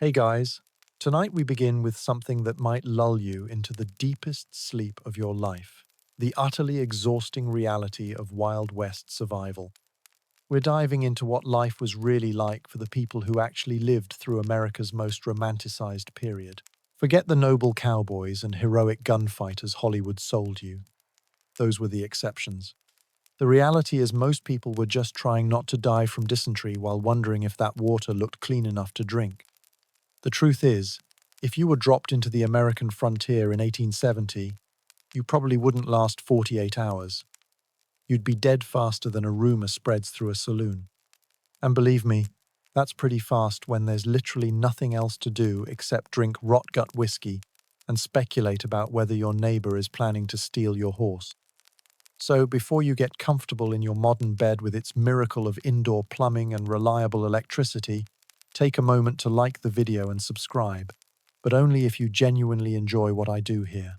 Hey guys, tonight we begin with something that might lull you into the deepest sleep of your life, the utterly exhausting reality of Wild West survival. We're diving into what life was really like for the people who actually lived through America's most romanticized period. Forget the noble cowboys and heroic gunfighters Hollywood sold you. Those were the exceptions. The reality is most people were just trying not to die from dysentery while wondering if that water looked clean enough to drink. The truth is, if you were dropped into the American frontier in 1870, you probably wouldn't last 48 hours. You'd be dead faster than a rumor spreads through a saloon. And believe me, that's pretty fast when there's literally nothing else to do except drink rot-gut whiskey and speculate about whether your neighbor is planning to steal your horse. So before you get comfortable in your modern bed with its miracle of indoor plumbing and reliable electricity, take a moment to like the video and subscribe, but only if you genuinely enjoy what I do here.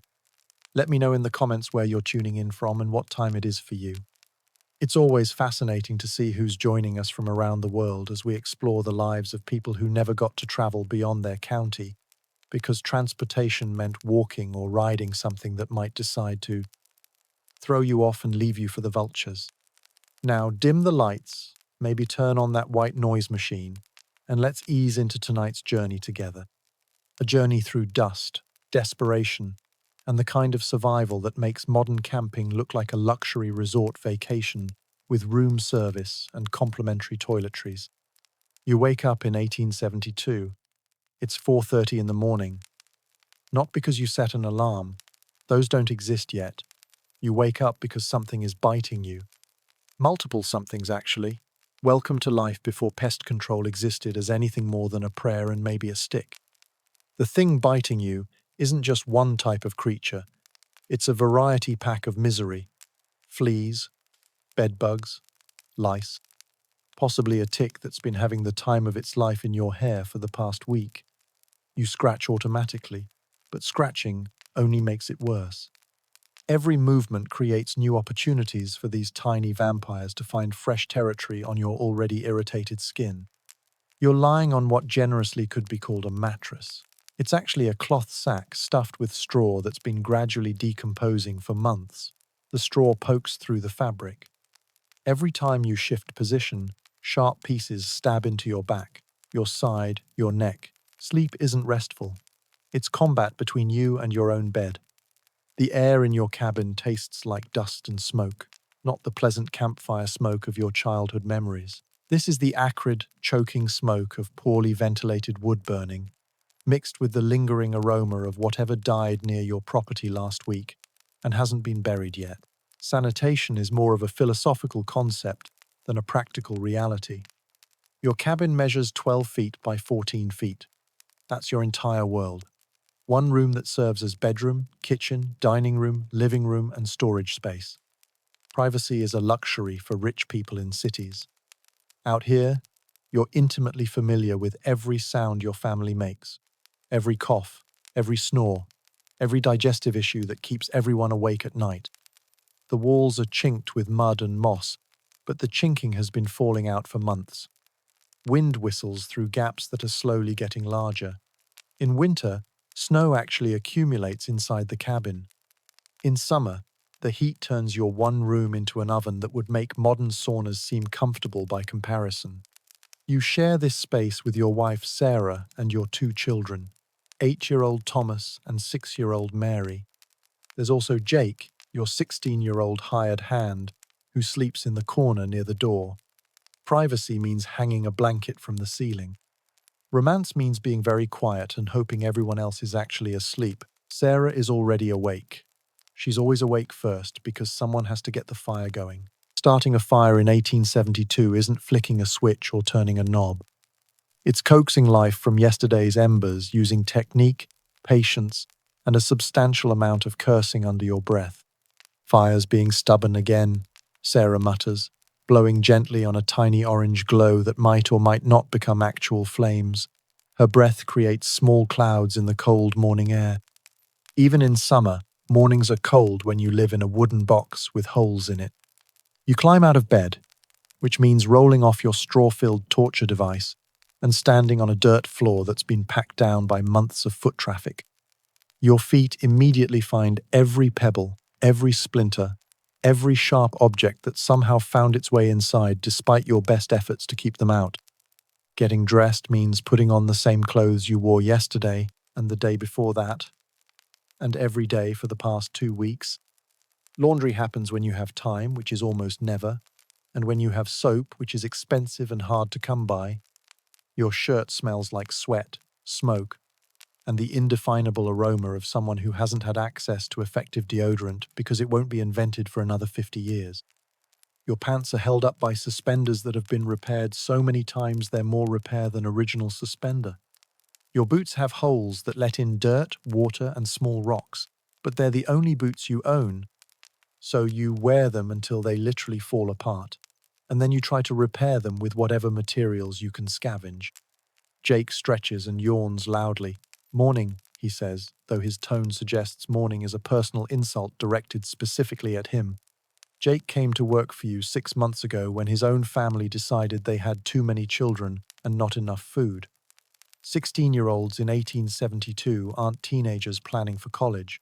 Let me know in the comments where you're tuning in from and what time it is for you. It's always fascinating to see who's joining us from around the world as we explore the lives of people who never got to travel beyond their county, because transportation meant walking or riding something that might decide to throw you off and leave you for the vultures. Now dim the lights, maybe turn on that white noise machine, and let's ease into tonight's journey together. A journey through dust, desperation, and the kind of survival that makes modern camping look like a luxury resort vacation with room service and complimentary toiletries. You wake up in 1872. It's 4:30 in the morning. Not because you set an alarm. Those don't exist yet. You wake up because something is biting you. Multiple somethings, actually. Welcome to life before pest control existed as anything more than a prayer and maybe a stick. The thing biting you isn't just one type of creature. It's a variety pack of misery. Fleas, bedbugs, lice, possibly a tick that's been having the time of its life in your hair for the past week. You scratch automatically, but scratching only makes it worse. Every movement creates new opportunities for these tiny vampires to find fresh territory on your already irritated skin. You're lying on what generously could be called a mattress. It's actually a cloth sack stuffed with straw that's been gradually decomposing for months. The straw pokes through the fabric. Every time you shift position, sharp pieces stab into your back, your side, your neck. Sleep isn't restful. It's combat between you and your own bed. The air in your cabin tastes like dust and smoke, not the pleasant campfire smoke of your childhood memories. This is the acrid, choking smoke of poorly ventilated wood burning, mixed with the lingering aroma of whatever died near your property last week and hasn't been buried yet. Sanitation is more of a philosophical concept than a practical reality. Your cabin measures 12 feet by 14 feet. That's your entire world. One room that serves as bedroom, kitchen, dining room, living room, and storage space. Privacy is a luxury for rich people in cities. Out here, you're intimately familiar with every sound your family makes, every cough, every snore, every digestive issue that keeps everyone awake at night. The walls are chinked with mud and moss, but the chinking has been falling out for months. Wind whistles through gaps that are slowly getting larger. In winter, snow actually accumulates inside the cabin. In summer, the heat turns your one room into an oven that would make modern saunas seem comfortable by comparison. You share this space with your wife Sarah and your two children, 8-year-old Thomas and 6-year-old Mary. There's also Jake, your 16-year-old hired hand, who sleeps in the corner near the door. Privacy means hanging a blanket from the ceiling. Romance means being very quiet and hoping everyone else is actually asleep. Sarah is already awake. She's always awake first because someone has to get the fire going. Starting a fire in 1872 isn't flicking a switch or turning a knob. It's coaxing life from yesterday's embers using technique, patience, and a substantial amount of cursing under your breath. Fire's being stubborn again, Sarah mutters, blowing gently on a tiny orange glow that might or might not become actual flames. Her breath creates small clouds in the cold morning air. Even in summer, mornings are cold when you live in a wooden box with holes in it. You climb out of bed, which means rolling off your straw-filled torture device, and standing on a dirt floor that's been packed down by months of foot traffic. Your feet immediately find every pebble, every splinter, every sharp object that somehow found its way inside despite your best efforts to keep them out. Getting dressed means putting on the same clothes you wore yesterday and the day before that, and every day for the past 2 weeks. Laundry happens when you have time, which is almost never, and when you have soap, which is expensive and hard to come by. Your shirt smells like sweat, smoke, and the indefinable aroma of someone who hasn't had access to effective deodorant because it won't be invented for another 50 years. Your pants are held up by suspenders that have been repaired so many times they're more repair than original suspender. Your boots have holes that let in dirt, water, and small rocks, but they're the only boots you own, so you wear them until they literally fall apart, and then you try to repair them with whatever materials you can scavenge. Jake stretches and yawns loudly. "Morning," he says, though his tone suggests morning is a personal insult directed specifically at him. Jake came to work for you 6 months ago when his own family decided they had too many children and not enough food. 16-year-olds in 1872 aren't teenagers planning for college.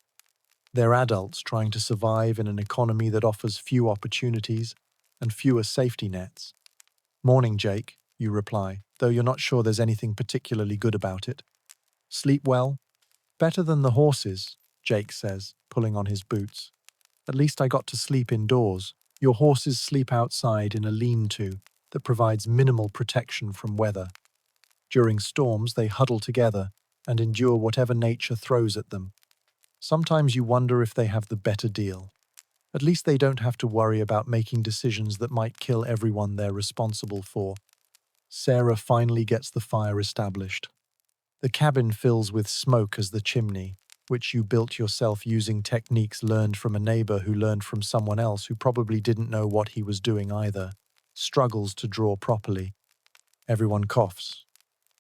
They're adults trying to survive in an economy that offers few opportunities and fewer safety nets. "Morning, Jake," you reply, though you're not sure there's anything particularly good about it. "Sleep well?" "Better than the horses," Jake says, pulling on his boots. "At least I got to sleep indoors. Your horses sleep outside in a lean-to that provides minimal protection from weather. During storms, they huddle together and endure whatever nature throws at them. Sometimes you wonder if they have the better deal. At least they don't have to worry about making decisions that might kill everyone they're responsible for." Sarah finally gets the fire established. The cabin fills with smoke as the chimney, which you built yourself using techniques learned from a neighbor who learned from someone else who probably didn't know what he was doing either, struggles to draw properly. Everyone coughs.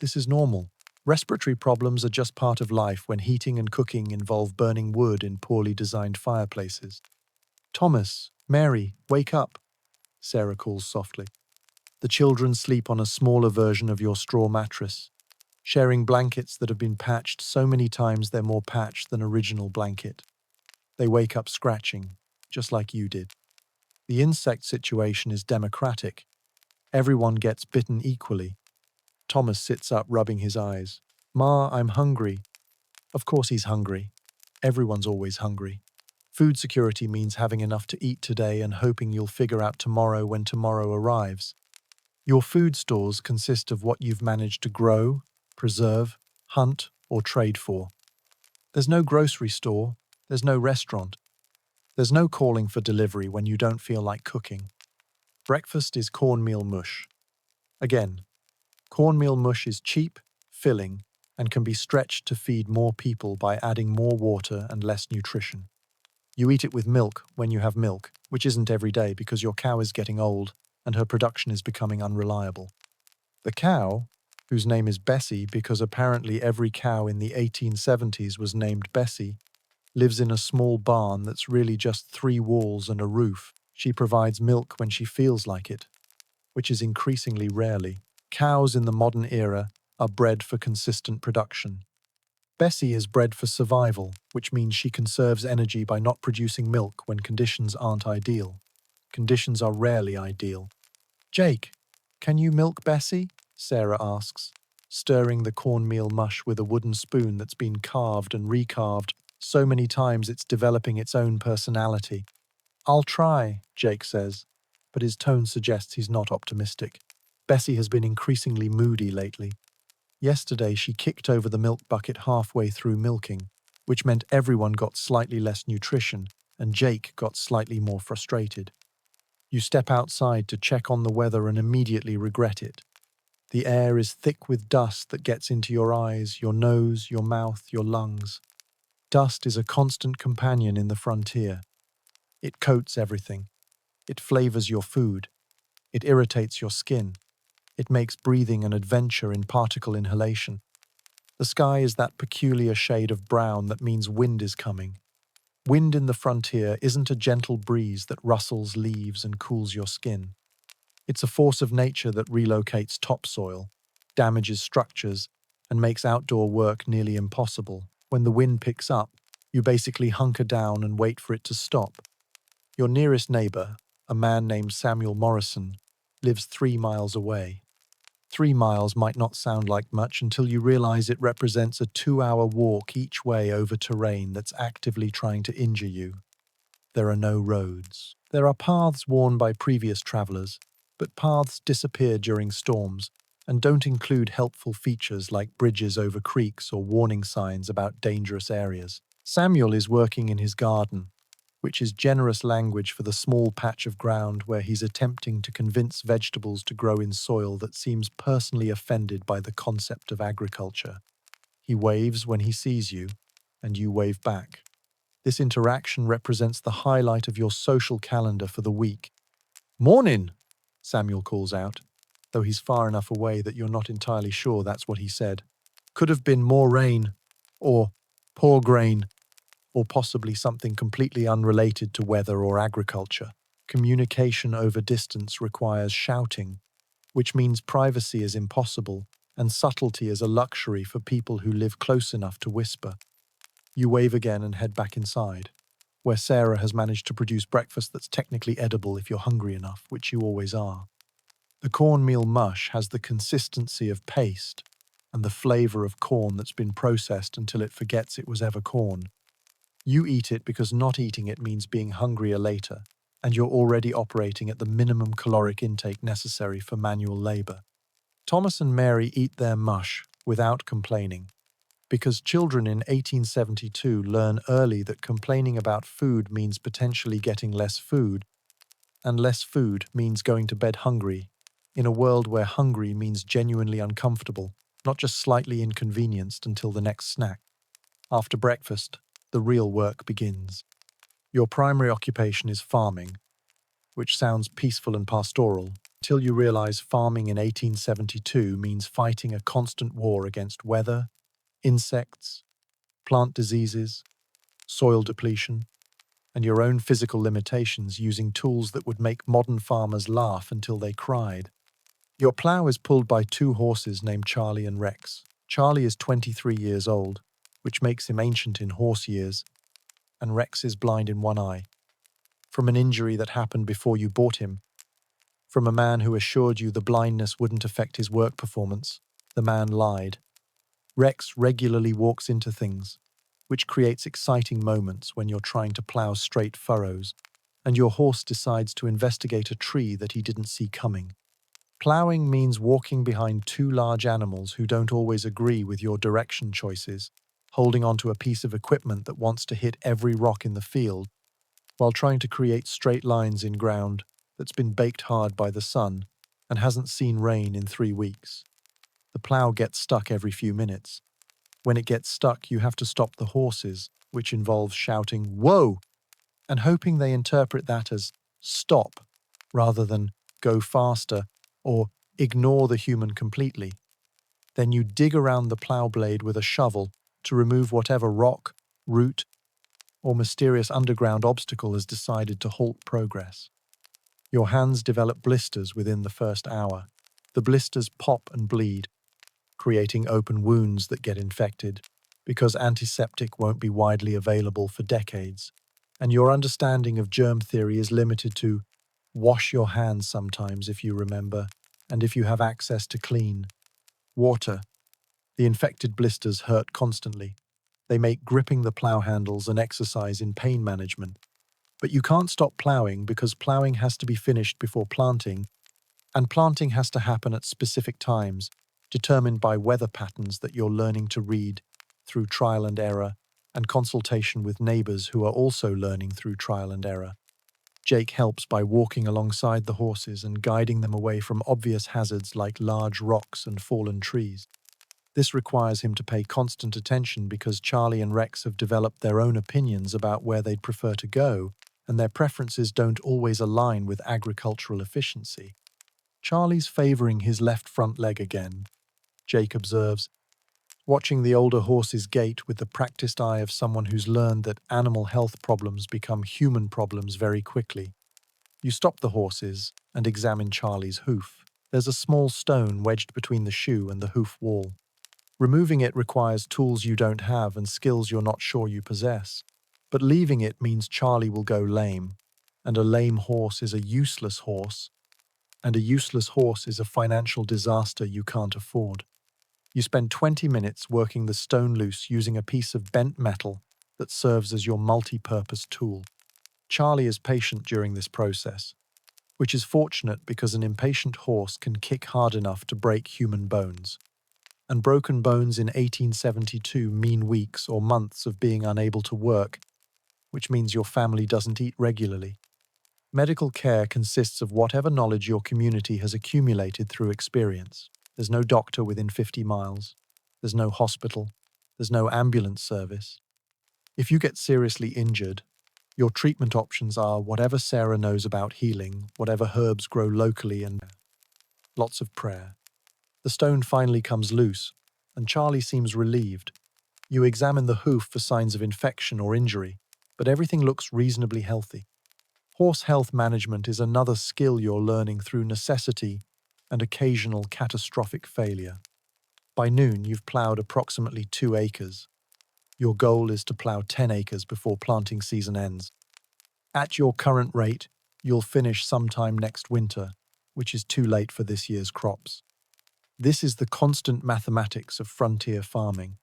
This is normal. Respiratory problems are just part of life when heating and cooking involve burning wood in poorly designed fireplaces. "Thomas, Mary, wake up," Sarah calls softly. The children sleep on a smaller version of your straw mattress, sharing blankets that have been patched so many times they're more patched than original blanket. They wake up scratching, just like you did. The insect situation is democratic. Everyone gets bitten equally. Thomas sits up, rubbing his eyes. "Ma, I'm hungry." Of course he's hungry. Everyone's always hungry. Food security means having enough to eat today and hoping you'll figure out tomorrow when tomorrow arrives. Your food stores consist of what you've managed to grow, preserve, hunt, or trade for. There's no grocery store, there's no restaurant. There's no calling for delivery when you don't feel like cooking. Breakfast is cornmeal mush. Again, cornmeal mush is cheap, filling, and can be stretched to feed more people by adding more water and less nutrition. You eat it with milk when you have milk, which isn't every day because your cow is getting old and her production is becoming unreliable. The cow, whose name is Bessie because apparently every cow in the 1870s was named Bessie, lives in a small barn that's really just 3 walls and a roof. She provides milk when she feels like it, which is increasingly rarely. Cows in the modern era are bred for consistent production. Bessie is bred for survival, which means she conserves energy by not producing milk when conditions aren't ideal. Conditions are rarely ideal. "Jake, can you milk Bessie?" Sarah asks, stirring the cornmeal mush with a wooden spoon that's been carved and recarved so many times it's developing its own personality. "I'll try," Jake says, but his tone suggests he's not optimistic. Bessie has been increasingly moody lately. Yesterday, she kicked over the milk bucket halfway through milking, which meant everyone got slightly less nutrition and Jake got slightly more frustrated. You step outside to check on the weather and immediately regret it. The air is thick with dust that gets into your eyes, your nose, your mouth, your lungs. Dust is a constant companion in the frontier. It coats everything. It flavors your food. It irritates your skin. It makes breathing an adventure in particle inhalation. The sky is that peculiar shade of brown that means wind is coming. Wind in the frontier isn't a gentle breeze that rustles leaves and cools your skin. It's a force of nature that relocates topsoil. damages structures, and makes outdoor work nearly impossible. When the wind picks up, you basically hunker down and wait for it to stop. Your nearest neighbor, a man named Samuel Morrison, lives 3 miles away. 3 miles might not sound like much until you realize it represents a 2-hour walk each way over terrain that's actively trying to injure you. There are no roads. There are paths worn by previous travelers, but paths disappear during storms and don't include helpful features like bridges over creeks or warning signs about dangerous areas. Samuel is working in his garden, which is generous language for the small patch of ground where he's attempting to convince vegetables to grow in soil that seems personally offended by the concept of agriculture. He waves when he sees you, and you wave back. This interaction represents the highlight of your social calendar for the week. "Morning," Samuel calls out, though he's far enough away that you're not entirely sure that's what he said. Could have been more rain, or poor grain, or possibly something completely unrelated to weather or agriculture. Communication over distance requires shouting, which means privacy is impossible and subtlety is a luxury for people who live close enough to whisper. You wave again and head back inside, where Sarah has managed to produce breakfast that's technically edible if you're hungry enough, which you always are. The cornmeal mush has the consistency of paste and the flavor of corn that's been processed until it forgets it was ever corn. You eat it because not eating it means being hungrier later, and you're already operating at the minimum caloric intake necessary for manual labor. Thomas and Mary eat their mush without complaining, because children in 1872 learn early that complaining about food means potentially getting less food, and less food means going to bed hungry, in a world where hungry means genuinely uncomfortable, not just slightly inconvenienced until the next snack. After breakfast, the real work begins. Your primary occupation is farming, which sounds peaceful and pastoral, until you realize farming in 1872 means fighting a constant war against weather, insects, plant diseases, soil depletion, and your own physical limitations using tools that would make modern farmers laugh until they cried. Your plow is pulled by 2 horses named Charlie and Rex. Charlie is 23 years old, which makes him ancient in horse years, and Rex is blind in one eye, from an injury that happened before you bought him, from a man who assured you the blindness wouldn't affect his work performance. The man lied. Rex regularly walks into things, which creates exciting moments when you're trying to plow straight furrows, and your horse decides to investigate a tree that he didn't see coming. Plowing means walking behind 2 large animals who don't always agree with your direction choices, holding onto a piece of equipment that wants to hit every rock in the field, while trying to create straight lines in ground that's been baked hard by the sun and hasn't seen rain in 3 weeks. The plow gets stuck every few minutes. When it gets stuck, you have to stop the horses, which involves shouting, "Whoa!" and hoping they interpret that as stop, rather than go faster or ignore the human completely. Then you dig around the plow blade with a shovel to remove whatever rock, root, or mysterious underground obstacle has decided to halt progress. Your hands develop blisters within the first hour. The blisters pop and bleed, creating open wounds that get infected, because antiseptic won't be widely available for decades, and your understanding of germ theory is limited to wash your hands sometimes if you remember, and if you have access to clean water. The infected blisters hurt constantly. They make gripping the plow handles an exercise in pain management. But you can't stop plowing because plowing has to be finished before planting, and planting has to happen at specific times, determined by weather patterns that you're learning to read through trial and error and consultation with neighbors who are also learning through trial and error. Jake helps by walking alongside the horses and guiding them away from obvious hazards like large rocks and fallen trees. This requires him to pay constant attention because Charlie and Rex have developed their own opinions about where they'd prefer to go, and their preferences don't always align with agricultural efficiency. Charlie's favoring his left front leg again, Jake observes, watching the older horses gait with the practiced eye of someone who's learned that animal health problems become human problems very quickly. You stop the horses and examine Charlie's hoof. There's a small stone wedged between the shoe and the hoof wall. Removing it requires tools you don't have and skills you're not sure you possess. But leaving it means Charlie will go lame, and a lame horse is a useless horse, and a useless horse is a financial disaster you can't afford. You spend 20 minutes working the stone loose using a piece of bent metal that serves as your multi-purpose tool. Charlie is patient during this process, which is fortunate because an impatient horse can kick hard enough to break human bones. And broken bones in 1872 mean weeks or months of being unable to work, which means your family doesn't eat regularly. Medical care consists of whatever knowledge your community has accumulated through experience. There's no doctor within 50 miles. There's no hospital. There's no ambulance service. If you get seriously injured, your treatment options are whatever Sarah knows about healing, whatever herbs grow locally, and lots of prayer. The stone finally comes loose, and Charlie seems relieved. You examine the hoof for signs of infection or injury, but everything looks reasonably healthy. Horse health management is another skill you're learning through necessity and occasional catastrophic failure. By noon, you've ploughed approximately 2 acres. Your goal is to plough 10 acres before planting season ends. At your current rate, you'll finish sometime next winter, which is too late for this year's crops. This is the constant mathematics of frontier farming,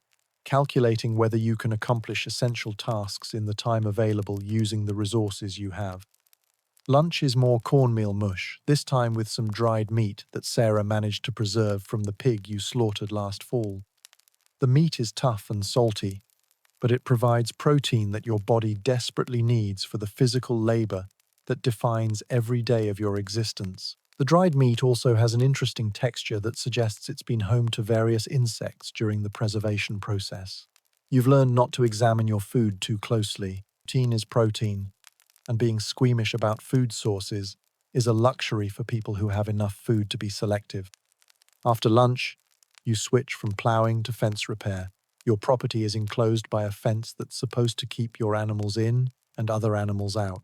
calculating whether you can accomplish essential tasks in the time available using the resources you have. Lunch is more cornmeal mush, this time with some dried meat that Sarah managed to preserve from the pig you slaughtered last fall. The meat is tough and salty, but it provides protein that your body desperately needs for the physical labor that defines every day of your existence. The dried meat also has an interesting texture that suggests it's been home to various insects during the preservation process. You've learned not to examine your food too closely. Protein is protein, and being squeamish about food sources is a luxury for people who have enough food to be selective. After lunch, you switch from ploughing to fence repair. Your property is enclosed by a fence that's supposed to keep your animals in and other animals out.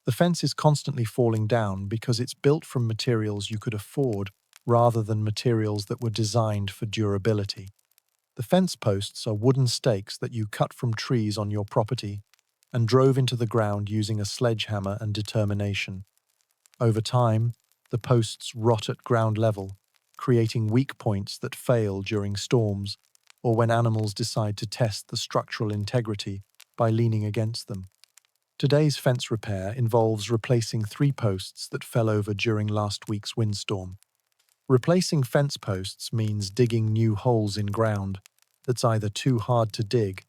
The fence is constantly falling down because it's built from materials you could afford rather than materials that were designed for durability. The fence posts are wooden stakes that you cut from trees on your property and drove into the ground using a sledgehammer and determination. Over time, the posts rot at ground level, creating weak points that fail during storms or when animals decide to test the structural integrity by leaning against them. Today's fence repair involves replacing 3 posts that fell over during last week's windstorm. Replacing fence posts means digging new holes in ground that's either too hard to dig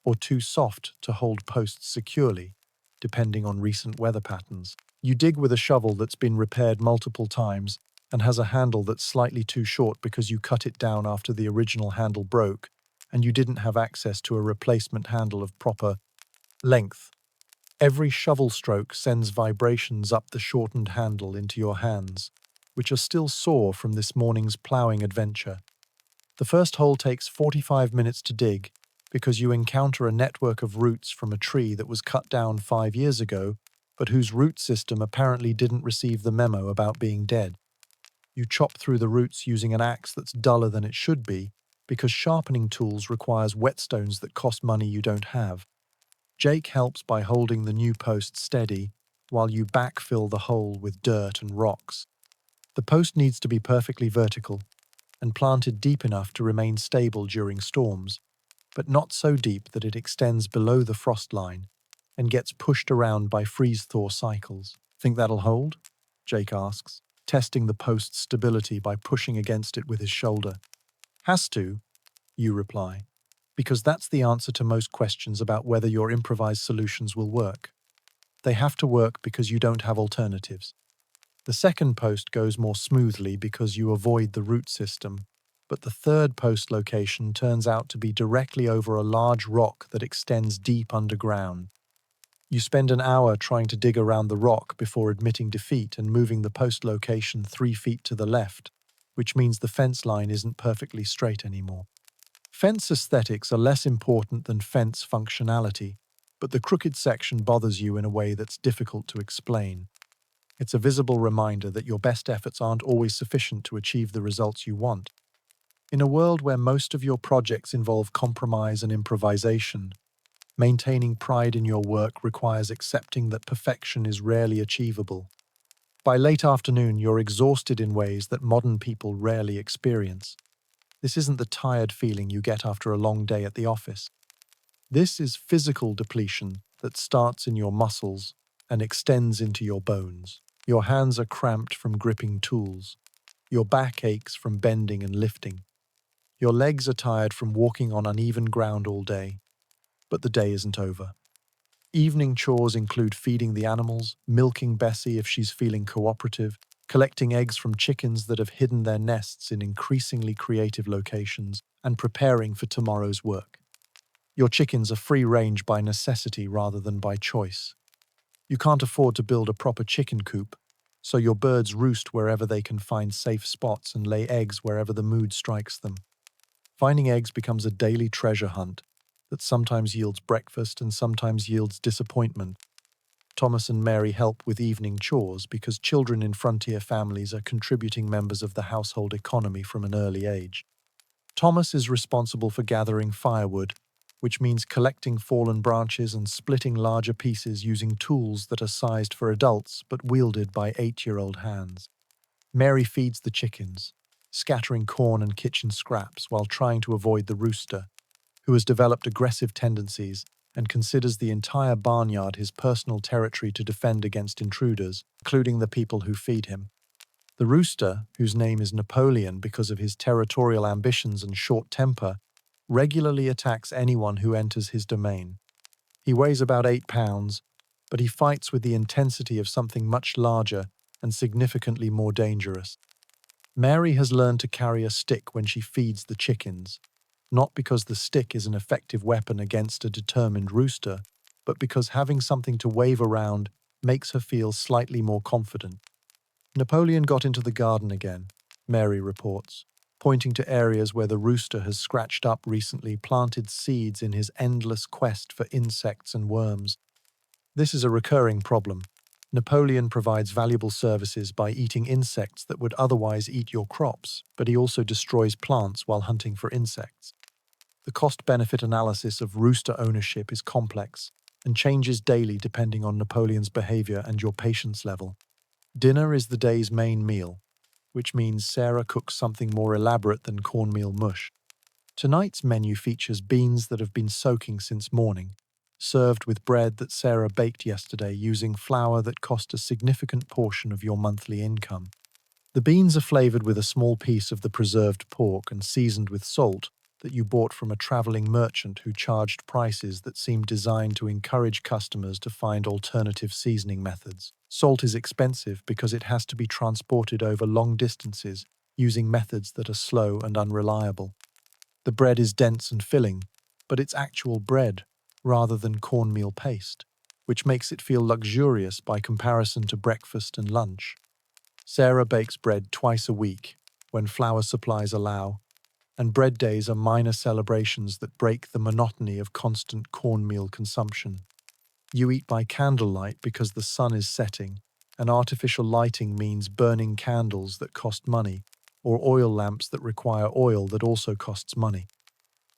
or too soft to hold posts securely, depending on recent weather patterns. You dig with a shovel that's been repaired multiple times and has a handle that's slightly too short because you cut it down after the original handle broke and you didn't have access to a replacement handle of proper length. Every shovel stroke sends vibrations up the shortened handle into your hands, which are still sore from this morning's ploughing adventure. The first hole takes 45 minutes to dig because you encounter a network of roots from a tree that was cut down 5 years ago, but whose root system apparently didn't receive the memo about being dead. You chop through the roots using an axe that's duller than it should be because sharpening tools requires whetstones that cost money you don't have. Jake helps by holding the new post steady while you backfill the hole with dirt and rocks. The post needs to be perfectly vertical and planted deep enough to remain stable during storms, but not so deep that it extends below the frost line and gets pushed around by freeze-thaw cycles. Think that'll hold? Jake asks, testing the post's stability by pushing against it with his shoulder. Has to, you reply, because that's the answer to most questions about whether your improvised solutions will work. They have to work because you don't have alternatives. The second post goes more smoothly because you avoid the root system, but the third post location turns out to be directly over a large rock that extends deep underground. You spend an hour trying to dig around the rock before admitting defeat and moving the post location 3 feet to the left, which means the fence line isn't perfectly straight anymore. Fence aesthetics are less important than fence functionality, but the crooked section bothers you in a way that's difficult to explain. It's a visible reminder that your best efforts aren't always sufficient to achieve the results you want. In a world where most of your projects involve compromise and improvisation, maintaining pride in your work requires accepting that perfection is rarely achievable. By late afternoon, you're exhausted in ways that modern people rarely experience. This isn't the tired feeling you get after a long day at the office. This is physical depletion that starts in your muscles and extends into your bones. Your hands are cramped from gripping tools. Your back aches from bending and lifting. Your legs are tired from walking on uneven ground all day. But the day isn't over. Evening chores include feeding the animals, milking Bessie if she's feeling cooperative, collecting eggs from chickens that have hidden their nests in increasingly creative locations, and preparing for tomorrow's work. Your chickens are free range by necessity rather than by choice. You can't afford to build a proper chicken coop, so your birds roost wherever they can find safe spots and lay eggs wherever the mood strikes them. Finding eggs becomes a daily treasure hunt that sometimes yields breakfast and sometimes yields disappointment. Thomas and Mary help with evening chores because children in frontier families are contributing members of the household economy from an early age. Thomas is responsible for gathering firewood, which means collecting fallen branches and splitting larger pieces using tools that are sized for adults but wielded by 8-year-old hands. Mary feeds the chickens, scattering corn and kitchen scraps while trying to avoid the rooster, who has developed aggressive tendencies and considers the entire barnyard his personal territory to defend against intruders, including the people who feed him. The rooster, whose name is Napoleon because of his territorial ambitions and short temper, regularly attacks anyone who enters his domain. He weighs about 8 pounds, but he fights with the intensity of something much larger and significantly more dangerous. Mary has learned to carry a stick when she feeds the chickens, not because the stick is an effective weapon against a determined rooster, but because having something to wave around makes her feel slightly more confident. Napoleon got into the garden again, Mary reports, pointing to areas where the rooster has scratched up recently planted seeds in his endless quest for insects and worms. This is a recurring problem. Napoleon provides valuable services by eating insects that would otherwise eat your crops, but he also destroys plants while hunting for insects. The cost-benefit analysis of rooster ownership is complex and changes daily depending on Napoleon's behavior and your patience level. Dinner is the day's main meal, which means Sarah cooks something more elaborate than cornmeal mush. Tonight's menu features beans that have been soaking since morning, served with bread that Sarah baked yesterday using flour that cost a significant portion of your monthly income. The beans are flavored with a small piece of the preserved pork and seasoned with salt that you bought from a traveling merchant who charged prices that seemed designed to encourage customers to find alternative seasoning methods. Salt is expensive because it has to be transported over long distances using methods that are slow and unreliable. The bread is dense and filling, but it's actual bread rather than cornmeal paste, which makes it feel luxurious by comparison to breakfast and lunch. Sarah bakes bread twice a week, when flour supplies allow, and bread days are minor celebrations that break the monotony of constant cornmeal consumption. You eat by candlelight because the sun is setting, and artificial lighting means burning candles that cost money, or oil lamps that require oil that also costs money.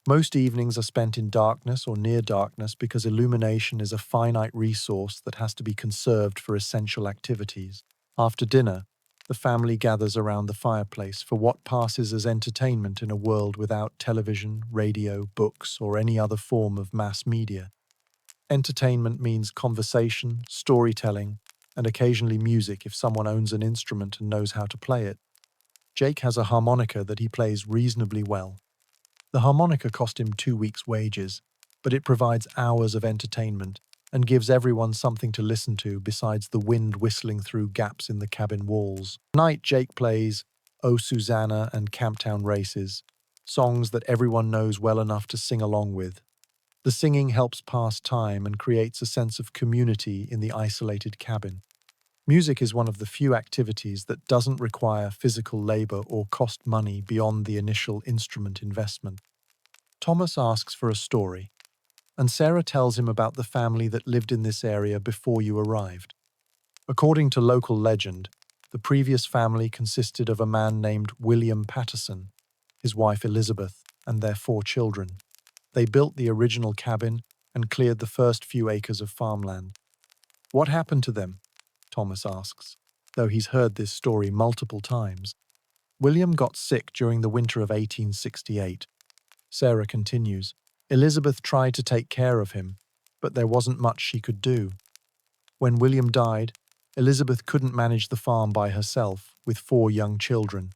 Most evenings are spent in darkness or near darkness because illumination is a finite resource that has to be conserved for essential activities. After dinner, the family gathers around the fireplace for what passes as entertainment in a world without television, radio, books, or any other form of mass media. Entertainment means conversation, storytelling, and occasionally music if someone owns an instrument and knows how to play it. Jake has a harmonica that he plays reasonably well. The harmonica cost him 2 weeks' wages, but it provides hours of entertainment and gives everyone something to listen to besides the wind whistling through gaps in the cabin walls. Tonight, Jake plays "Oh Susanna" and "Camptown Races," songs that everyone knows well enough to sing along with. The singing helps pass time and creates a sense of community in the isolated cabin. Music is one of the few activities that doesn't require physical labor or cost money beyond the initial instrument investment. Thomas asks for a story, and Sarah tells him about the family that lived in this area before you arrived. According to local legend, the previous family consisted of a man named William Patterson, his wife Elizabeth, and their 4 children. They built the original cabin and cleared the first few acres of farmland. What happened to them? Thomas asks, though he's heard this story multiple times. William got sick during the winter of 1868. Sarah continues. Elizabeth tried to take care of him, but there wasn't much she could do. When William died, Elizabeth couldn't manage the farm by herself, with 4 young children.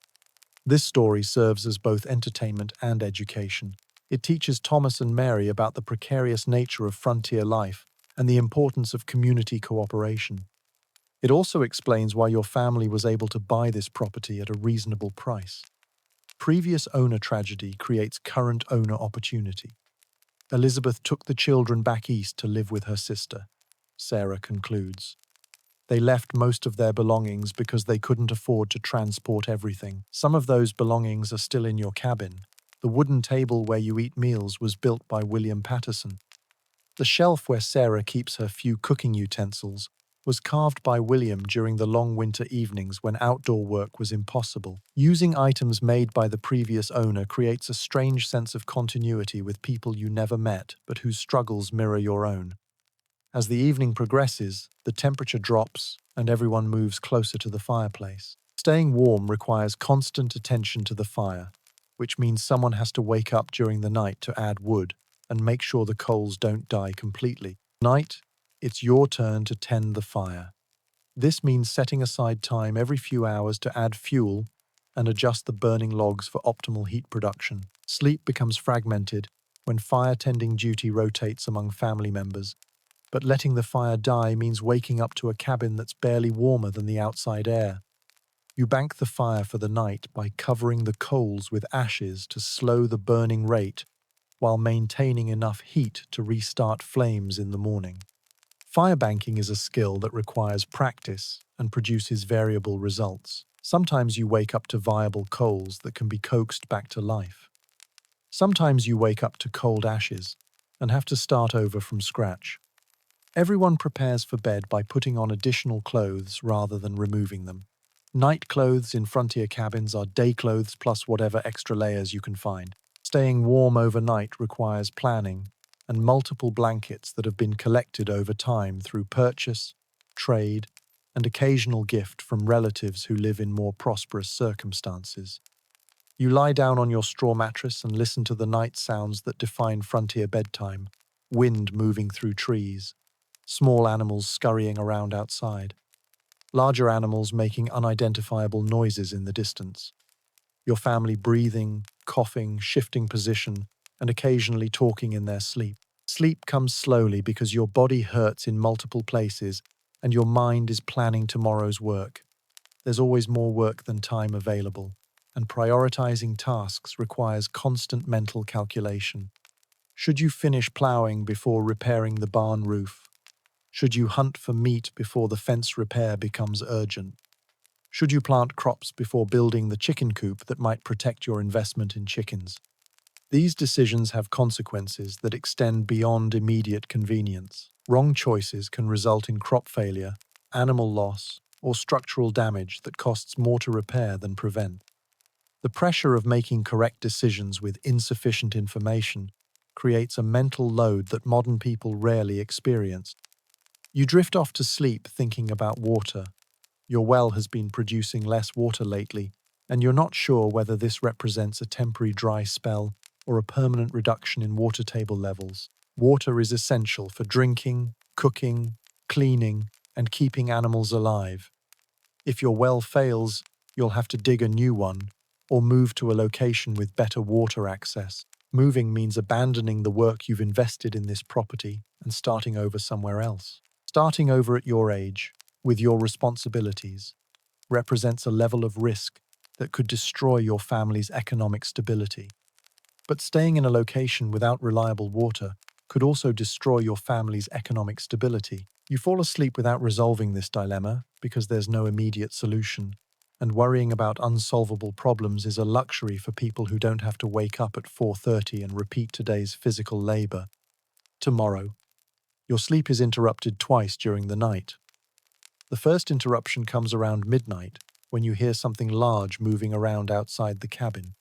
This story serves as both entertainment and education. It teaches Thomas and Mary about the precarious nature of frontier life and the importance of community cooperation. It also explains why your family was able to buy this property at a reasonable price. Previous owner tragedy creates current owner opportunity. Elizabeth took the children back east to live with her sister. Sarah concludes. They left most of their belongings because they couldn't afford to transport everything. Some of those belongings are still in your cabin. The wooden table where you eat meals was built by William Patterson. The shelf where Sarah keeps her few cooking utensils was carved by William during the long winter evenings when outdoor work was impossible. Using items made by the previous owner creates a strange sense of continuity with people you never met but whose struggles mirror your own. As the evening progresses, the temperature drops and everyone moves closer to the fireplace. Staying warm requires constant attention to the fire, which means someone has to wake up during the night to add wood and make sure the coals don't die completely. Night, it's your turn to tend the fire. This means setting aside time every few hours to add fuel and adjust the burning logs for optimal heat production. Sleep becomes fragmented when fire tending duty rotates among family members, but letting the fire die means waking up to a cabin that's barely warmer than the outside air. You bank the fire for the night by covering the coals with ashes to slow the burning rate while maintaining enough heat to restart flames in the morning. Firebanking is a skill that requires practice and produces variable results. Sometimes you wake up to viable coals that can be coaxed back to life. Sometimes you wake up to cold ashes and have to start over from scratch. Everyone prepares for bed by putting on additional clothes rather than removing them. Night clothes in frontier cabins are day clothes plus whatever extra layers you can find. Staying warm overnight requires planning and multiple blankets that have been collected over time through purchase, trade, and occasional gift from relatives who live in more prosperous circumstances. You lie down on your straw mattress and listen to the night sounds that define frontier bedtime: wind moving through trees, small animals scurrying around outside, larger animals making unidentifiable noises in the distance, your family breathing, coughing, shifting position, and occasionally talking in their sleep. Sleep comes slowly because your body hurts in multiple places and your mind is planning tomorrow's work. There's always more work than time available, and prioritizing tasks requires constant mental calculation. Should you finish plowing before repairing the barn roof? Should you hunt for meat before the fence repair becomes urgent? Should you plant crops before building the chicken coop that might protect your investment in chickens? These decisions have consequences that extend beyond immediate convenience. Wrong choices can result in crop failure, animal loss, or structural damage that costs more to repair than prevent. The pressure of making correct decisions with insufficient information creates a mental load that modern people rarely experience. You drift off to sleep thinking about water. Your well has been producing less water lately, and you're not sure whether this represents a temporary dry spell or a permanent reduction in water table levels. Water is essential for drinking, cooking, cleaning, and keeping animals alive. If your well fails, you'll have to dig a new one or move to a location with better water access. Moving means abandoning the work you've invested in this property and starting over somewhere else. Starting over at your age, with your responsibilities, represents a level of risk that could destroy your family's economic stability. But staying in a location without reliable water could also destroy your family's economic stability. You fall asleep without resolving this dilemma because there's no immediate solution, and worrying about unsolvable problems is a luxury for people who don't have to wake up at 4:30 and repeat today's physical labor. Tomorrow, your sleep is interrupted twice during the night. The first interruption comes around midnight, when you hear something large moving around outside the cabin.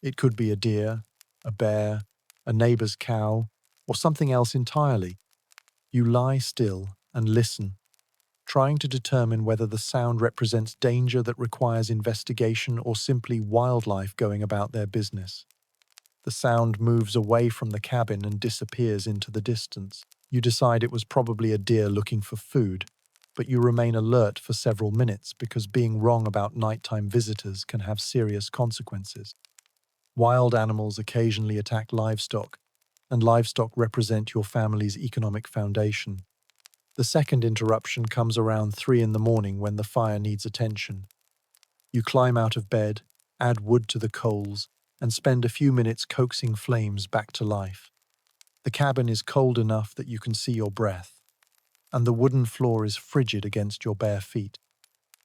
It could be a deer, a bear, a neighbor's cow, or something else entirely. You lie still and listen, trying to determine whether the sound represents danger that requires investigation or simply wildlife going about their business. The sound moves away from the cabin and disappears into the distance. You decide it was probably a deer looking for food, but you remain alert for several minutes because being wrong about nighttime visitors can have serious consequences. Wild animals occasionally attack livestock, and livestock represent your family's economic foundation. The second interruption comes around 3 in the morning when the fire needs attention. You climb out of bed, add wood to the coals, and spend a few minutes coaxing flames back to life. The cabin is cold enough that you can see your breath, and the wooden floor is frigid against your bare feet.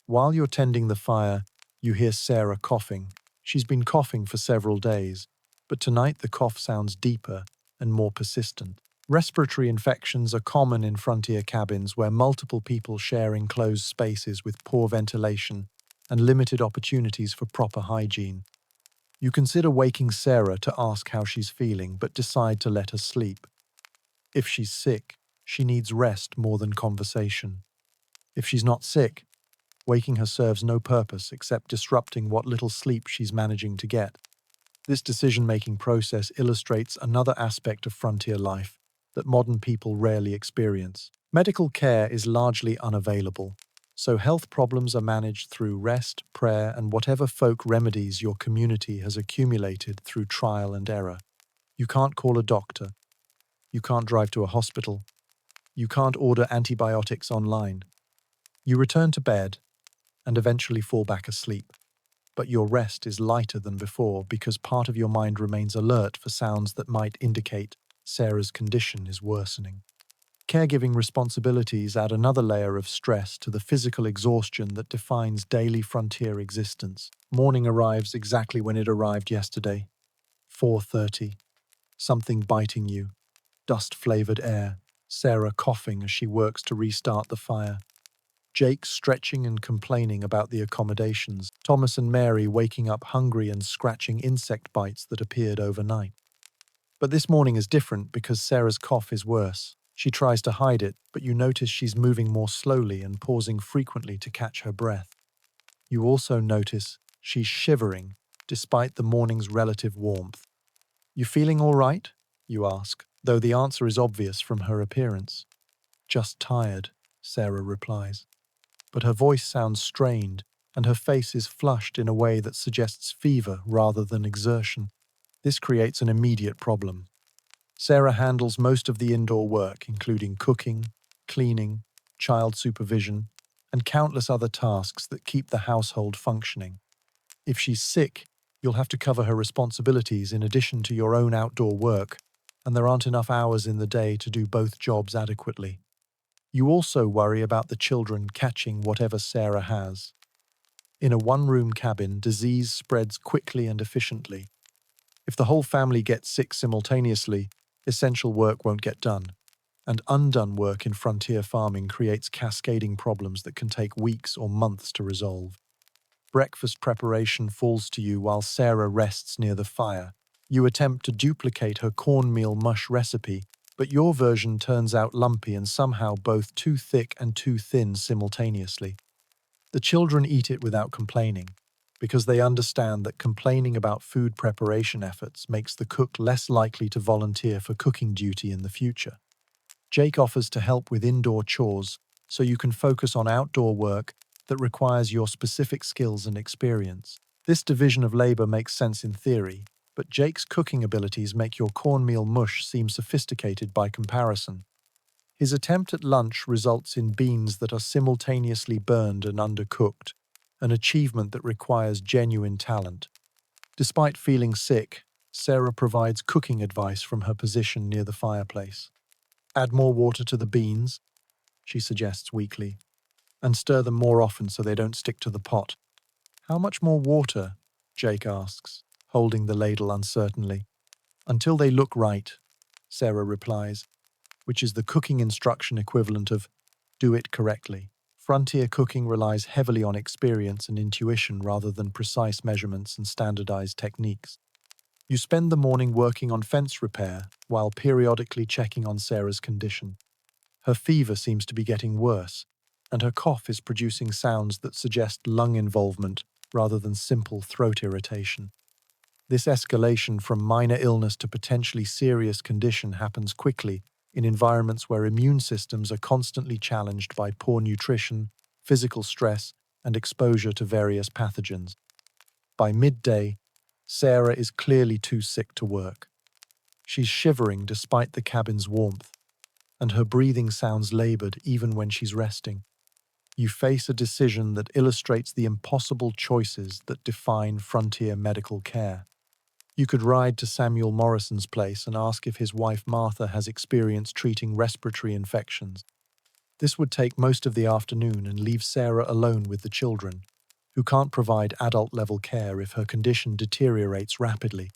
While you're tending the fire, you hear Sarah coughing. She's been coughing for several days, but tonight the cough sounds deeper and more persistent. Respiratory infections are common in frontier cabins where multiple people share enclosed spaces with poor ventilation and limited opportunities for proper hygiene. You consider waking Sarah to ask how she's feeling, but decide to let her sleep. If she's sick, she needs rest more than conversation. If she's not sick, waking her serves no purpose except disrupting what little sleep she's managing to get. This decision-making process illustrates another aspect of frontier life that modern people rarely experience. Medical care is largely unavailable, so health problems are managed through rest, prayer, and whatever folk remedies your community has accumulated through trial and error. You can't call a doctor. You can't drive to a hospital. You can't order antibiotics online. You return to bed and eventually fall back asleep. But your rest is lighter than before because part of your mind remains alert for sounds that might indicate Sarah's condition is worsening. Caregiving responsibilities add another layer of stress to the physical exhaustion that defines daily frontier existence. Morning arrives exactly when it arrived yesterday. 4:30. Something biting you. Dust-flavored air. Sarah coughing as she works to restart the fire. Jake stretching and complaining about the accommodations. Thomas and Mary waking up hungry and scratching insect bites that appeared overnight. But this morning is different because Sarah's cough is worse. She tries to hide it, but you notice she's moving more slowly and pausing frequently to catch her breath. You also notice she's shivering, despite the morning's relative warmth. "You feeling all right?" you ask, though the answer is obvious from her appearance. "Just tired," Sarah replies. But her voice sounds strained, and her face is flushed in a way that suggests fever rather than exertion. This creates an immediate problem. Sarah handles most of the indoor work, including cooking, cleaning, child supervision, and countless other tasks that keep the household functioning. If she's sick, you'll have to cover her responsibilities in addition to your own outdoor work, and there aren't enough hours in the day to do both jobs adequately. You also worry about the children catching whatever Sarah has. In a one-room cabin, disease spreads quickly and efficiently. If the whole family gets sick simultaneously, essential work won't get done, and undone work in frontier farming creates cascading problems that can take weeks or months to resolve. Breakfast preparation falls to you while Sarah rests near the fire. You attempt to duplicate her cornmeal mush recipe, but your version turns out lumpy and somehow both too thick and too thin simultaneously. The children eat it without complaining, because they understand that complaining about food preparation efforts makes the cook less likely to volunteer for cooking duty in the future. Jake offers to help with indoor chores so you can focus on outdoor work that requires your specific skills and experience. This division of labor makes sense in theory, but Jake's cooking abilities make your cornmeal mush seem sophisticated by comparison. His attempt at lunch results in beans that are simultaneously burned and undercooked, an achievement that requires genuine talent. Despite feeling sick, Sarah provides cooking advice from her position near the fireplace. "Add more water to the beans," she suggests weakly, "and stir them more often so they don't stick to the pot." "How much more water?" Jake asks, holding the ladle uncertainly. "Until they look right," Sarah replies, which is the cooking instruction equivalent of "do it correctly." Frontier cooking relies heavily on experience and intuition rather than precise measurements and standardized techniques. You spend the morning working on fence repair while periodically checking on Sarah's condition. Her fever seems to be getting worse, and her cough is producing sounds that suggest lung involvement rather than simple throat irritation. This escalation from minor illness to potentially serious condition happens quickly in environments where immune systems are constantly challenged by poor nutrition, physical stress, and exposure to various pathogens. By midday, Sarah is clearly too sick to work. She's shivering despite the cabin's warmth, and her breathing sounds labored even when she's resting. You face a decision that illustrates the impossible choices that define frontier medical care. You could ride to Samuel Morrison's place and ask if his wife Martha has experience treating respiratory infections. This would take most of the afternoon and leave Sarah alone with the children, who can't provide adult-level care if her condition deteriorates rapidly.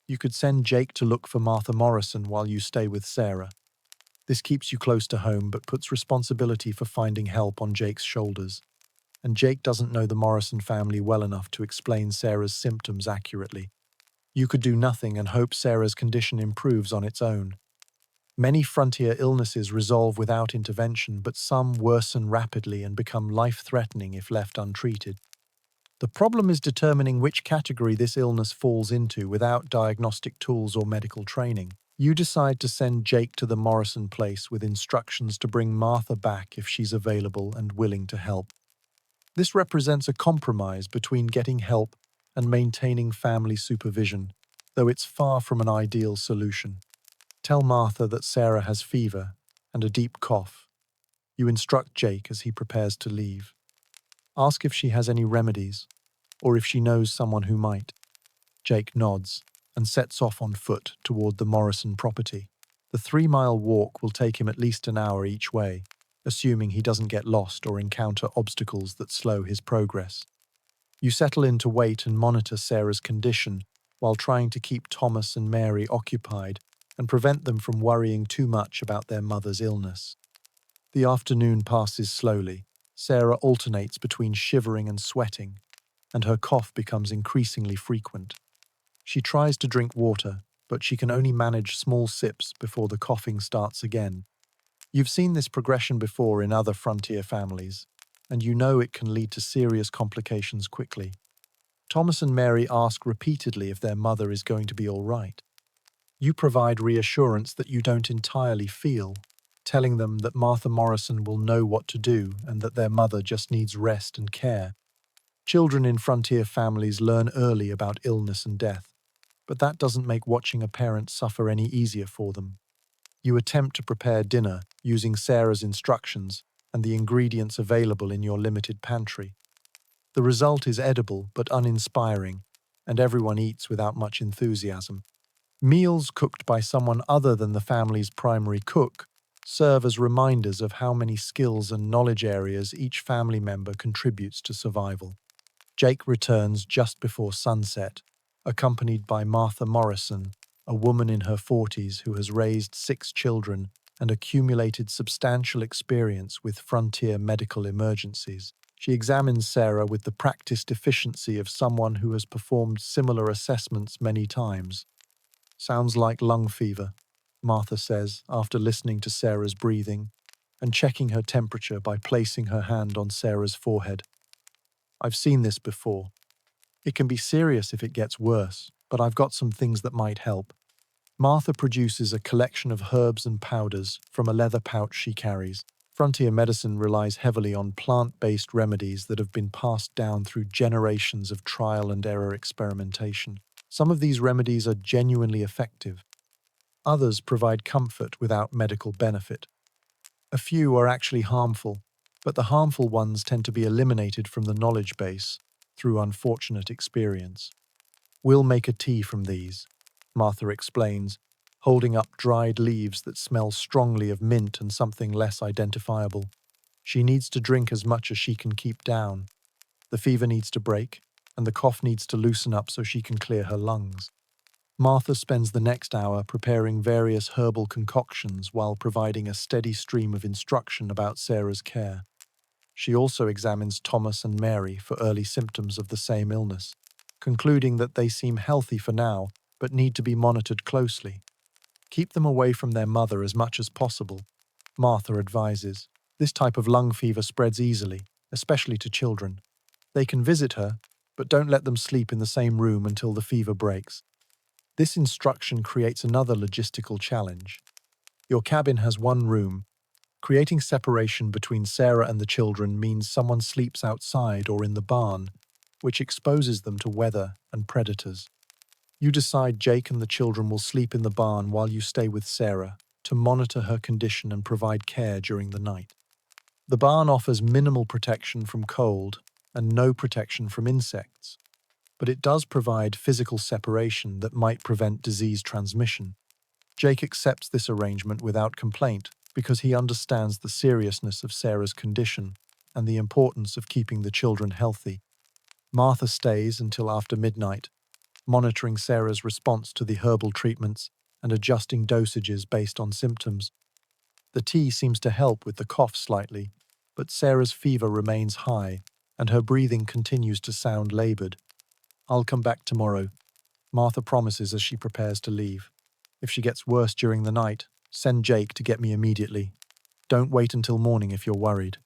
You could send Jake to look for Martha Morrison while you stay with Sarah. This keeps you close to home but puts responsibility for finding help on Jake's shoulders. And Jake doesn't know the Morrison family well enough to explain Sarah's symptoms accurately. You could do nothing and hope Sarah's condition improves on its own. Many frontier illnesses resolve without intervention, but some worsen rapidly and become life-threatening if left untreated. The problem is determining which category this illness falls into without diagnostic tools or medical training. You decide to send Jake to the Morrison place with instructions to bring Martha back if she's available and willing to help. This represents a compromise between getting help and maintaining family supervision, though it's far from an ideal solution. Tell Martha that Sarah has fever and a deep cough. You instruct Jake as he prepares to leave. Ask if she has any remedies, or if she knows someone who might. Jake nods and sets off on foot toward the Morrison property. The 3-mile walk will take him at least an hour each way, assuming he doesn't get lost or encounter obstacles that slow his progress. You settle in to wait and monitor Sarah's condition while trying to keep Thomas and Mary occupied and prevent them from worrying too much about their mother's illness. The afternoon passes slowly. Sarah alternates between shivering and sweating, and her cough becomes increasingly frequent. She tries to drink water, but she can only manage small sips before the coughing starts again. You've seen this progression before in other frontier families, and you know it can lead to serious complications quickly. Thomas and Mary ask repeatedly if their mother is going to be all right. You provide reassurance that you don't entirely feel, telling them that Martha Morrison will know what to do and that their mother just needs rest and care. Children in frontier families learn early about illness and death, but that doesn't make watching a parent suffer any easier for them. You attempt to prepare dinner using Sarah's instructions and the ingredients available in your limited pantry. The result is edible but uninspiring, and everyone eats without much enthusiasm. Meals cooked by someone other than the family's primary cook serve as reminders of how many skills and knowledge areas each family member contributes to survival. Jake returns just before sunset, accompanied by Martha Morrison, a woman in her 40s who has raised 6 children and accumulated substantial experience with frontier medical emergencies. She examines Sarah with the practiced efficiency of someone who has performed similar assessments many times. "Sounds like lung fever," Martha says after listening to Sarah's breathing and checking her temperature by placing her hand on Sarah's forehead. "I've seen this before. It can be serious if it gets worse, but I've got some things that might help." Martha produces a collection of herbs and powders from a leather pouch she carries. Frontier medicine relies heavily on plant-based remedies that have been passed down through generations of trial and error experimentation. Some of these remedies are genuinely effective. Others provide comfort without medical benefit. A few are actually harmful, but the harmful ones tend to be eliminated from the knowledge base through unfortunate experience. "We'll make a tea from these," Martha explains, holding up dried leaves that smell strongly of mint and something less identifiable. She needs to drink as much as she can keep down. The fever needs to break, and the cough needs to loosen up so she can clear her lungs. Martha spends the next hour preparing various herbal concoctions while providing a steady stream of instruction about Sarah's care. She also examines Thomas and Mary for early symptoms of the same illness, concluding that they seem healthy for now, but need to be monitored closely. Keep them away from their mother as much as possible, Martha advises. This type of lung fever spreads easily, especially to children. They can visit her, but don't let them sleep in the same room until the fever breaks. This instruction creates another logistical challenge. Your cabin has one room. Creating separation between Sarah and the children means someone sleeps outside or in the barn, which exposes them to weather and predators. You decide Jake and the children will sleep in the barn while you stay with Sarah to monitor her condition and provide care during the night. The barn offers minimal protection from cold and no protection from insects, but it does provide physical separation that might prevent disease transmission. Jake accepts this arrangement without complaint because he understands the seriousness of Sarah's condition and the importance of keeping the children healthy. Martha stays until after midnight, monitoring Sarah's response to the herbal treatments and adjusting dosages based on symptoms. The tea seems to help with the cough slightly, but Sarah's fever remains high and her breathing continues to sound labored. "I'll come back tomorrow," Martha promises as she prepares to leave. "If she gets worse during the night, send Jake to get me immediately. Don't wait until morning if you're worried."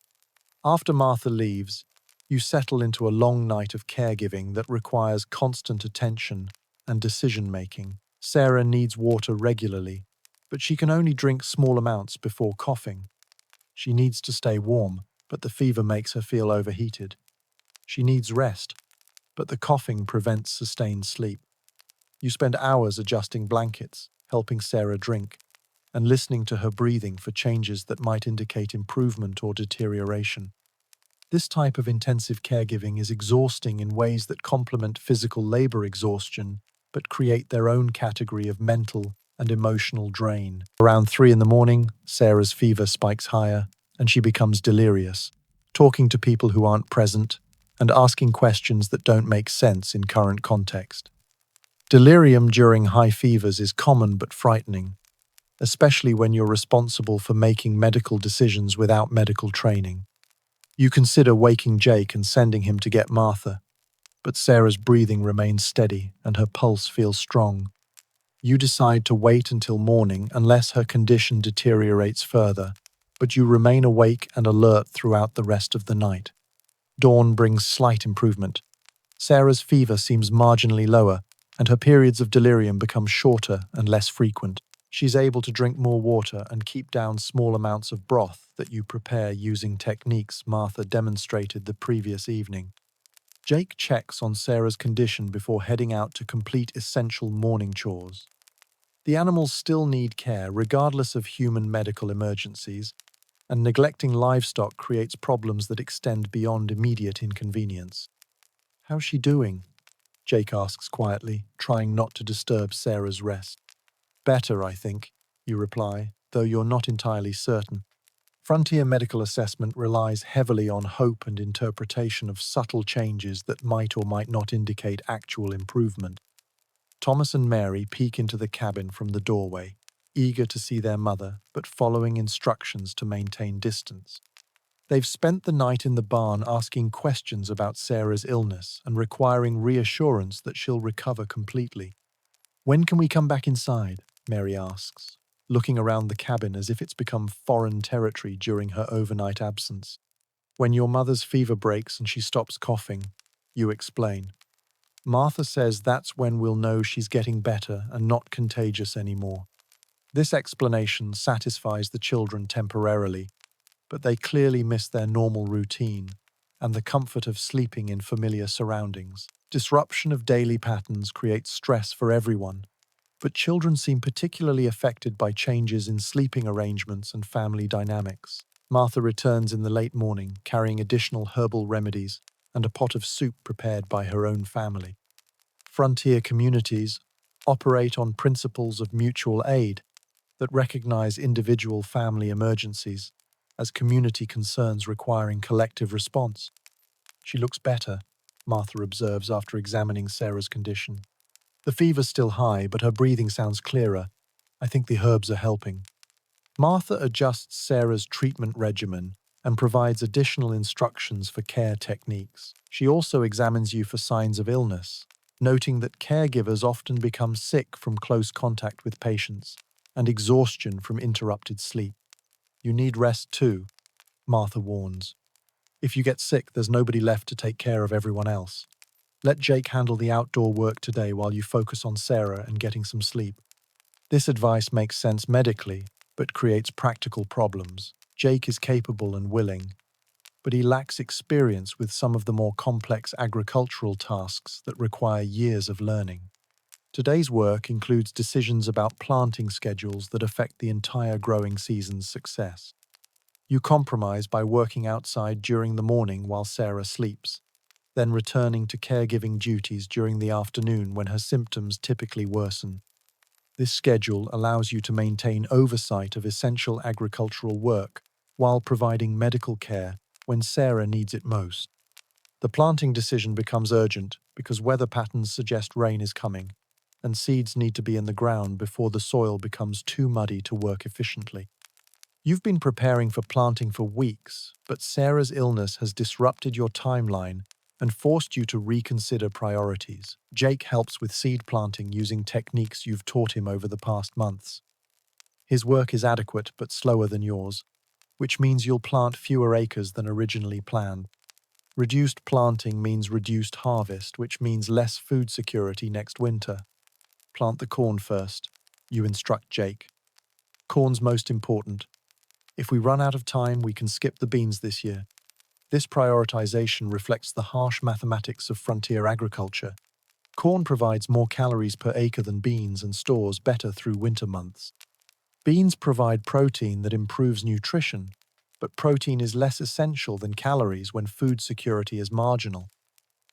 After Martha leaves, you settle into a long night of caregiving that requires constant attention and decision-making. Sarah needs water regularly, but she can only drink small amounts before coughing. She needs to stay warm, but the fever makes her feel overheated. She needs rest, but the coughing prevents sustained sleep. You spend hours adjusting blankets, helping Sarah drink, and listening to her breathing for changes that might indicate improvement or deterioration. This type of intensive caregiving is exhausting in ways that complement physical labor exhaustion, but create their own category of mental and emotional drain. Around 3 in the morning, Sarah's fever spikes higher, and she becomes delirious, talking to people who aren't present and asking questions that don't make sense in current context. Delirium during high fevers is common but frightening, especially when you're responsible for making medical decisions without medical training. You consider waking Jake and sending him to get Martha, but Sarah's breathing remains steady and her pulse feels strong. You decide to wait until morning unless her condition deteriorates further, but you remain awake and alert throughout the rest of the night. Dawn brings slight improvement. Sarah's fever seems marginally lower, and her periods of delirium become shorter and less frequent. She's able to drink more water and keep down small amounts of broth that you prepare using techniques Martha demonstrated the previous evening. Jake checks on Sarah's condition before heading out to complete essential morning chores. The animals still need care regardless of human medical emergencies, and neglecting livestock creates problems that extend beyond immediate inconvenience. "How's she doing?" Jake asks quietly, trying not to disturb Sarah's rest. "Better, I think," you reply, though you're not entirely certain. Frontier medical assessment relies heavily on hope and interpretation of subtle changes that might or might not indicate actual improvement. Thomas and Mary peek into the cabin from the doorway, eager to see their mother, but following instructions to maintain distance. They've spent the night in the barn asking questions about Sarah's illness and requiring reassurance that she'll recover completely. "When can we come back inside?" Mary asks, looking around the cabin as if it's become foreign territory during her overnight absence. "When your mother's fever breaks and she stops coughing," you explain. Martha says that's when we'll know she's getting better and not contagious anymore. This explanation satisfies the children temporarily, but they clearly miss their normal routine and the comfort of sleeping in familiar surroundings. Disruption of daily patterns creates stress for everyone, but children seem particularly affected by changes in sleeping arrangements and family dynamics. Martha returns in the late morning, carrying additional herbal remedies and a pot of soup prepared by her own family. Frontier communities operate on principles of mutual aid that recognize individual family emergencies as community concerns requiring collective response. "She looks better," Martha observes after examining Sarah's condition. "The fever's still high, but her breathing sounds clearer. I think the herbs are helping." Martha adjusts Sarah's treatment regimen and provides additional instructions for care techniques. She also examines you for signs of illness, noting that caregivers often become sick from close contact with patients and exhaustion from interrupted sleep. You need rest too, Martha warns. If you get sick, there's nobody left to take care of everyone else. Let Jake handle the outdoor work today while you focus on Sarah and getting some sleep. This advice makes sense medically, but creates practical problems. Jake is capable and willing, but he lacks experience with some of the more complex agricultural tasks that require years of learning. Today's work includes decisions about planting schedules that affect the entire growing season's success. You compromise by working outside during the morning while Sarah sleeps, then returning to caregiving duties during the afternoon when her symptoms typically worsen. This schedule allows you to maintain oversight of essential agricultural work while providing medical care when Sarah needs it most. The planting decision becomes urgent because weather patterns suggest rain is coming, and seeds need to be in the ground before the soil becomes too muddy to work efficiently. You've been preparing for planting for weeks, but Sarah's illness has disrupted your timeline and forced you to reconsider priorities. Jake helps with seed planting using techniques you've taught him over the past months. His work is adequate but slower than yours, which means you'll plant fewer acres than originally planned. Reduced planting means reduced harvest, which means less food security next winter. Plant the corn first, you instruct Jake. Corn's most important. If we run out of time, we can skip the beans this year. This prioritization reflects the harsh mathematics of frontier agriculture. Corn provides more calories per acre than beans and stores better through winter months. Beans provide protein that improves nutrition, but protein is less essential than calories when food security is marginal.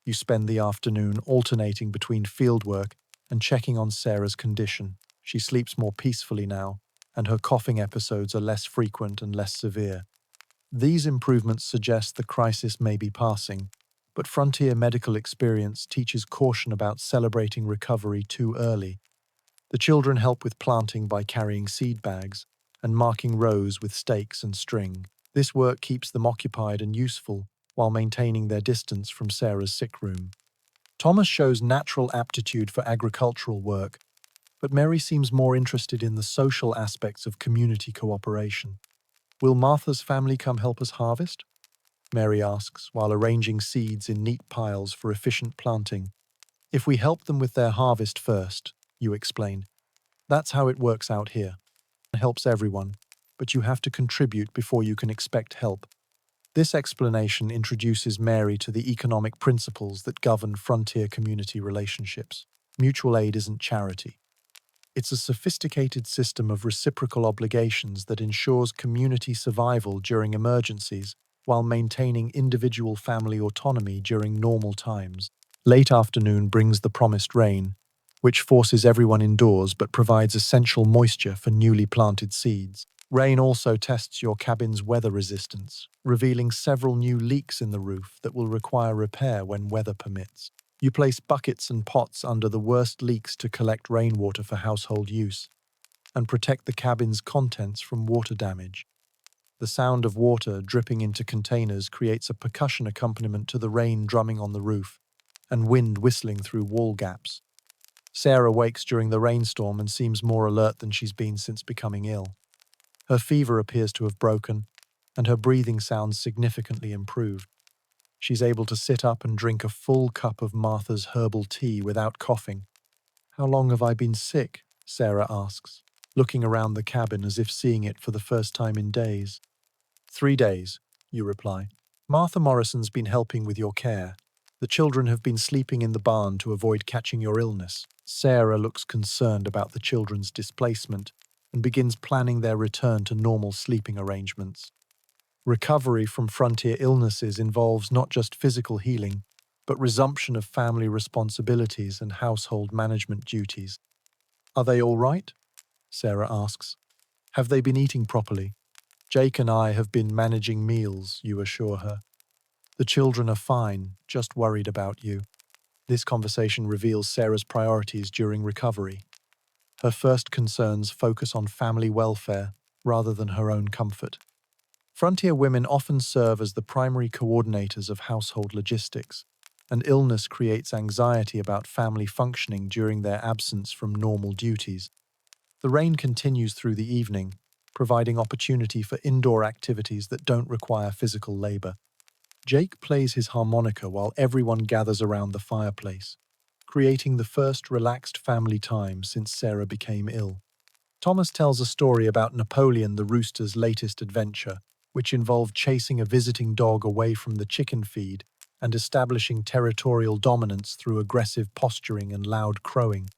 You spend the afternoon alternating between fieldwork and checking on Sarah's condition. She sleeps more peacefully now, and her coughing episodes are less frequent and less severe. These improvements suggest the crisis may be passing, but frontier medical experience teaches caution about celebrating recovery too early. The children help with planting by carrying seed bags and marking rows with stakes and string. This work keeps them occupied and useful while maintaining their distance from Sarah's sick room. Thomas shows natural aptitude for agricultural work, but Mary seems more interested in the social aspects of community cooperation. Will Martha's family come help us harvest? Mary asks, while arranging seeds in neat piles for efficient planting. If we help them with their harvest first, you explain. That's how it works out here. It helps everyone, but you have to contribute before you can expect help. This explanation introduces Mary to the economic principles that govern frontier community relationships. Mutual aid isn't charity. It's a sophisticated system of reciprocal obligations that ensures community survival during emergencies while maintaining individual family autonomy during normal times. Late afternoon brings the promised rain, which forces everyone indoors but provides essential moisture for newly planted seeds. Rain also tests your cabin's weather resistance, revealing several new leaks in the roof that will require repair when weather permits. You place buckets and pots under the worst leaks to collect rainwater for household use and protect the cabin's contents from water damage. The sound of water dripping into containers creates a percussion accompaniment to the rain drumming on the roof and wind whistling through wall gaps. Sarah wakes during the rainstorm and seems more alert than she's been since becoming ill. Her fever appears to have broken, and her breathing sounds significantly improved. She's able to sit up and drink a full cup of Martha's herbal tea without coughing. "How long have I been sick?" Sarah asks, looking around the cabin as if seeing it for the first time in days. 3 days, you reply. Martha Morrison's been helping with your care. The children have been sleeping in the barn to avoid catching your illness. Sarah looks concerned about the children's displacement and begins planning their return to normal sleeping arrangements. Recovery from frontier illnesses involves not just physical healing, but resumption of family responsibilities and household management duties. "Are they all right?" Sarah asks. "Have they been eating properly?" "Jake and I have been managing meals," you assure her. "The children are fine, just worried about you." This conversation reveals Sarah's priorities during recovery. Her first concerns focus on family welfare rather than her own comfort. Frontier women often serve as the primary coordinators of household logistics, and illness creates anxiety about family functioning during their absence from normal duties. The rain continues through the evening, providing opportunity for indoor activities that don't require physical labor. Jake plays his harmonica while everyone gathers around the fireplace, creating the first relaxed family time since Sarah became ill. Thomas tells a story about Napoleon the rooster's latest adventure, which involved chasing a visiting dog away from the chicken feed and establishing territorial dominance through aggressive posturing and loud crowing.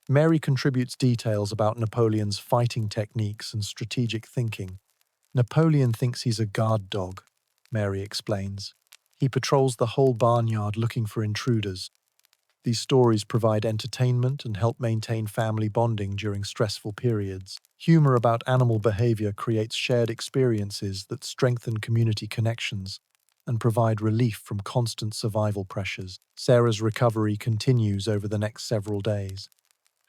Mary contributes details about Napoleon's fighting techniques and strategic thinking. Napoleon thinks he's a guard dog, Mary explains. He patrols the whole barnyard looking for intruders. These stories provide entertainment and help maintain family bonding during stressful periods. Humor about animal behavior creates shared experiences that strengthen community connections and provide relief from constant survival pressures. Sarah's recovery continues over the next several days.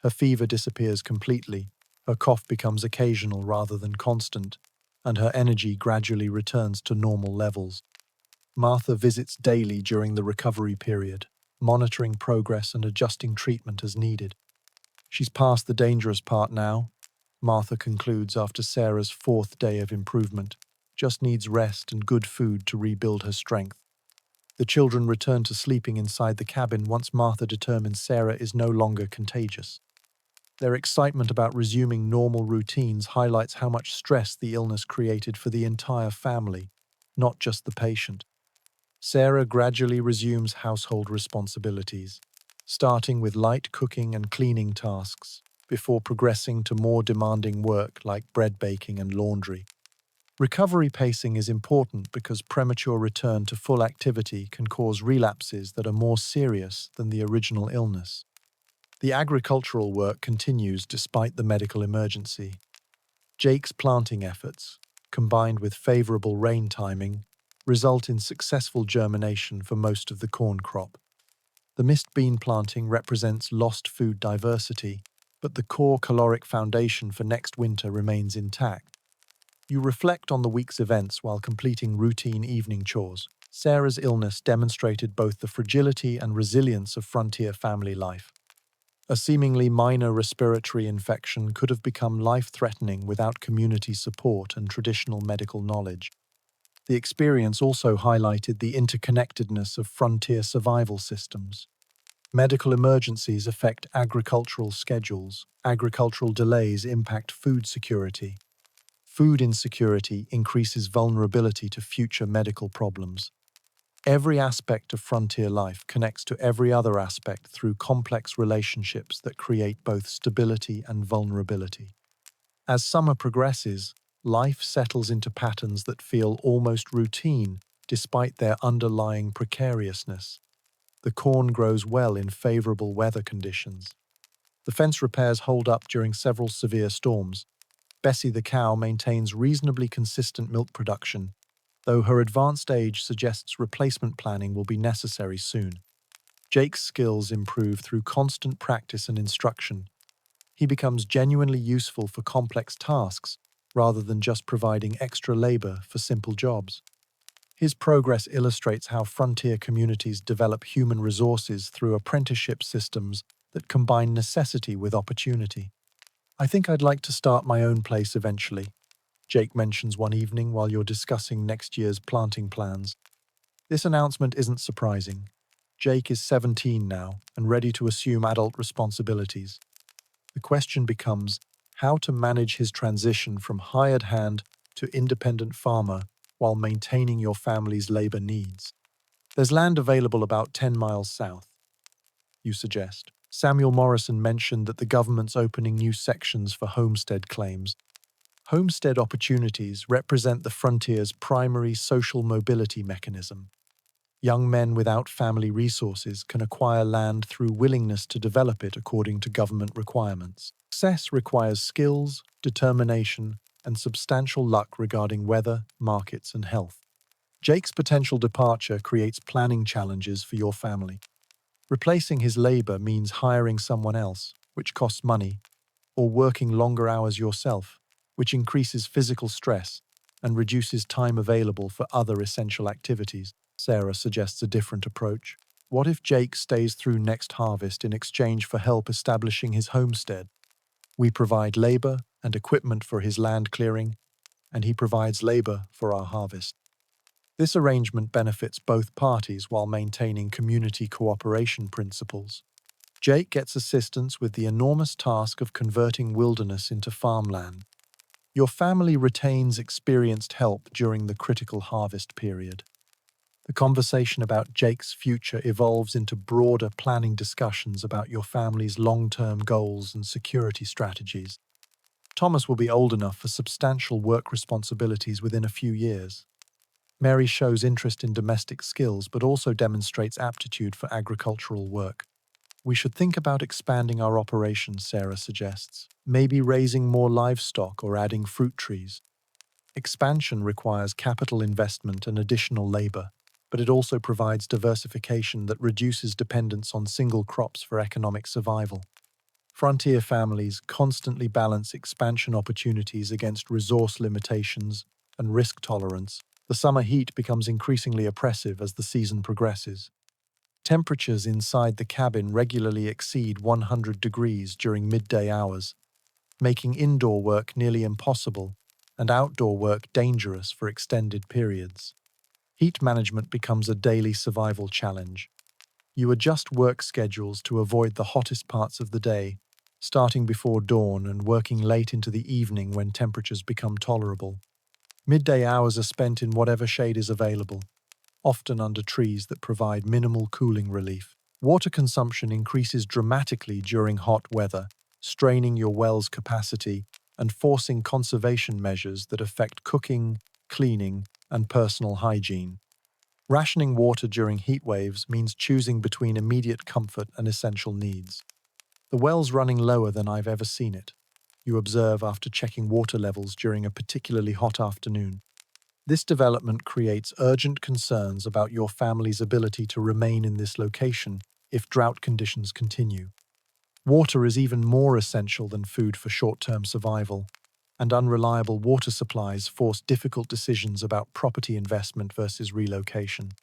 Her fever disappears completely, her cough becomes occasional rather than constant, and her energy gradually returns to normal levels. Martha visits daily during the recovery period, monitoring progress and adjusting treatment as needed. She's past the dangerous part now, Martha concludes after Sarah's fourth day of improvement, just needs rest and good food to rebuild her strength. The children return to sleeping inside the cabin once Martha determines Sarah is no longer contagious. Their excitement about resuming normal routines highlights how much stress the illness created for the entire family, not just the patient. Sarah gradually resumes household responsibilities, starting with light cooking and cleaning tasks, before progressing to more demanding work like bread baking and laundry. Recovery pacing is important because premature return to full activity can cause relapses that are more serious than the original illness. The agricultural work continues despite the medical emergency. Jake's planting efforts, combined with favorable rain timing, result in successful germination for most of the corn crop. The mist bean planting represents lost food diversity, but the core caloric foundation for next winter remains intact. You reflect on the week's events while completing routine evening chores. Sarah's illness demonstrated both the fragility and resilience of frontier family life. A seemingly minor respiratory infection could have become life-threatening without community support and traditional medical knowledge. The experience also highlighted the interconnectedness of frontier survival systems. Medical emergencies affect agricultural schedules. Agricultural delays impact food security. Food insecurity increases vulnerability to future medical problems. Every aspect of frontier life connects to every other aspect through complex relationships that create both stability and vulnerability. As summer progresses, life settles into patterns that feel almost routine despite their underlying precariousness. The corn grows well in favorable weather conditions. The fence repairs hold up during several severe storms. Bessie the cow maintains reasonably consistent milk production, though her advanced age suggests replacement planning will be necessary soon. Jake's skills improve through constant practice and instruction. He becomes genuinely useful for complex tasks rather than just providing extra labor for simple jobs. His progress illustrates how frontier communities develop human resources through apprenticeship systems that combine necessity with opportunity. "I think I'd like to start my own place eventually," Jake mentions one evening while you're discussing next year's planting plans. This announcement isn't surprising. Jake is 17 now and ready to assume adult responsibilities. The question becomes how to manage his transition from hired hand to independent farmer while maintaining your family's labor needs. "There's land available about 10 miles south," you suggest. Samuel Morrison mentioned that the government's opening new sections for homestead claims. Homestead opportunities represent the frontier's primary social mobility mechanism. Young men without family resources can acquire land through willingness to develop it according to government requirements. Success requires skills, determination, and substantial luck regarding weather, markets, and health. Jake's potential departure creates planning challenges for your family. Replacing his labor means hiring someone else, which costs money, or working longer hours yourself, which increases physical stress and reduces time available for other essential activities. Sarah suggests a different approach. What if Jake stays through next harvest in exchange for help establishing his homestead? We provide labor and equipment for his land clearing, and he provides labor for our harvest. This arrangement benefits both parties while maintaining community cooperation principles. Jake gets assistance with the enormous task of converting wilderness into farmland. Your family retains experienced help during the critical harvest period. The conversation about Jake's future evolves into broader planning discussions about your family's long-term goals and security strategies. Thomas will be old enough for substantial work responsibilities within a few years. Mary shows interest in domestic skills but also demonstrates aptitude for agricultural work. We should think about expanding our operations, Sarah suggests. Maybe raising more livestock or adding fruit trees. Expansion requires capital investment and additional labor, but it also provides diversification that reduces dependence on single crops for economic survival. Frontier families constantly balance expansion opportunities against resource limitations and risk tolerance. The summer heat becomes increasingly oppressive as the season progresses. Temperatures inside the cabin regularly exceed 100 degrees during midday hours, making indoor work nearly impossible and outdoor work dangerous for extended periods. Heat management becomes a daily survival challenge. You adjust work schedules to avoid the hottest parts of the day, starting before dawn and working late into the evening when temperatures become tolerable. Midday hours are spent in whatever shade is available, often under trees that provide minimal cooling relief. Water consumption increases dramatically during hot weather, straining your well's capacity and forcing conservation measures that affect cooking, cleaning, and personal hygiene. Rationing water during heat waves means choosing between immediate comfort and essential needs. The well's running lower than I've ever seen it, you observe after checking water levels during a particularly hot afternoon. This development creates urgent concerns about your family's ability to remain in this location if drought conditions continue. Water is even more essential than food for short-term survival, and unreliable water supplies force difficult decisions about property investment versus relocation.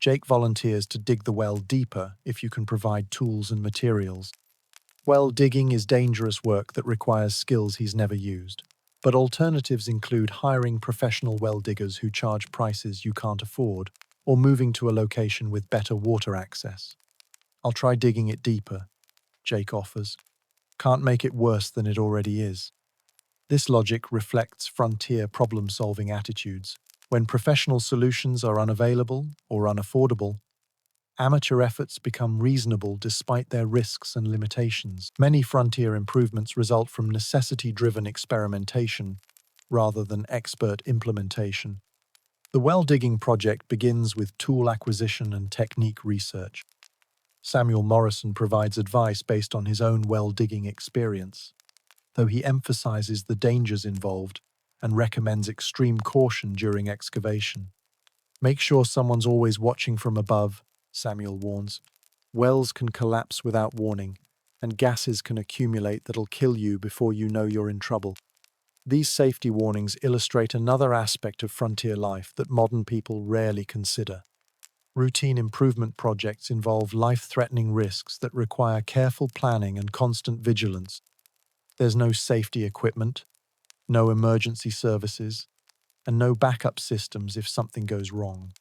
Jake volunteers to dig the well deeper if you can provide tools and materials. Well digging is dangerous work that requires skills he's never used. But alternatives include hiring professional well diggers who charge prices you can't afford, or moving to a location with better water access. I'll try digging it deeper, Jake offers. Can't make it worse than it already is. This logic reflects frontier problem-solving attitudes. When professional solutions are unavailable or unaffordable, amateur efforts become reasonable despite their risks and limitations. Many frontier improvements result from necessity-driven experimentation rather than expert implementation. The well digging project begins with tool acquisition and technique research. Samuel Morrison provides advice based on his own well digging experience, though he emphasizes the dangers involved and recommends extreme caution during excavation. Make sure someone's always watching from above, Samuel warns. Wells can collapse without warning, and gases can accumulate that'll kill you before you know you're in trouble. These safety warnings illustrate another aspect of frontier life that modern people rarely consider. Routine improvement projects involve life-threatening risks that require careful planning and constant vigilance. There's no safety equipment, no emergency services, and no backup systems if something goes wrong.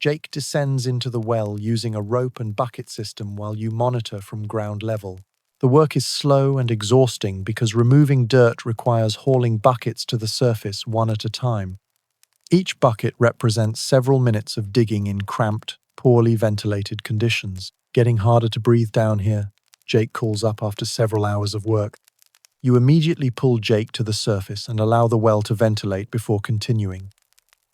Jake descends into the well using a rope and bucket system while you monitor from ground level. The work is slow and exhausting because removing dirt requires hauling buckets to the surface one at a time. Each bucket represents several minutes of digging in cramped, poorly ventilated conditions. Getting harder to breathe down here, Jake calls up after several hours of work. You immediately pull Jake to the surface and allow the well to ventilate before continuing.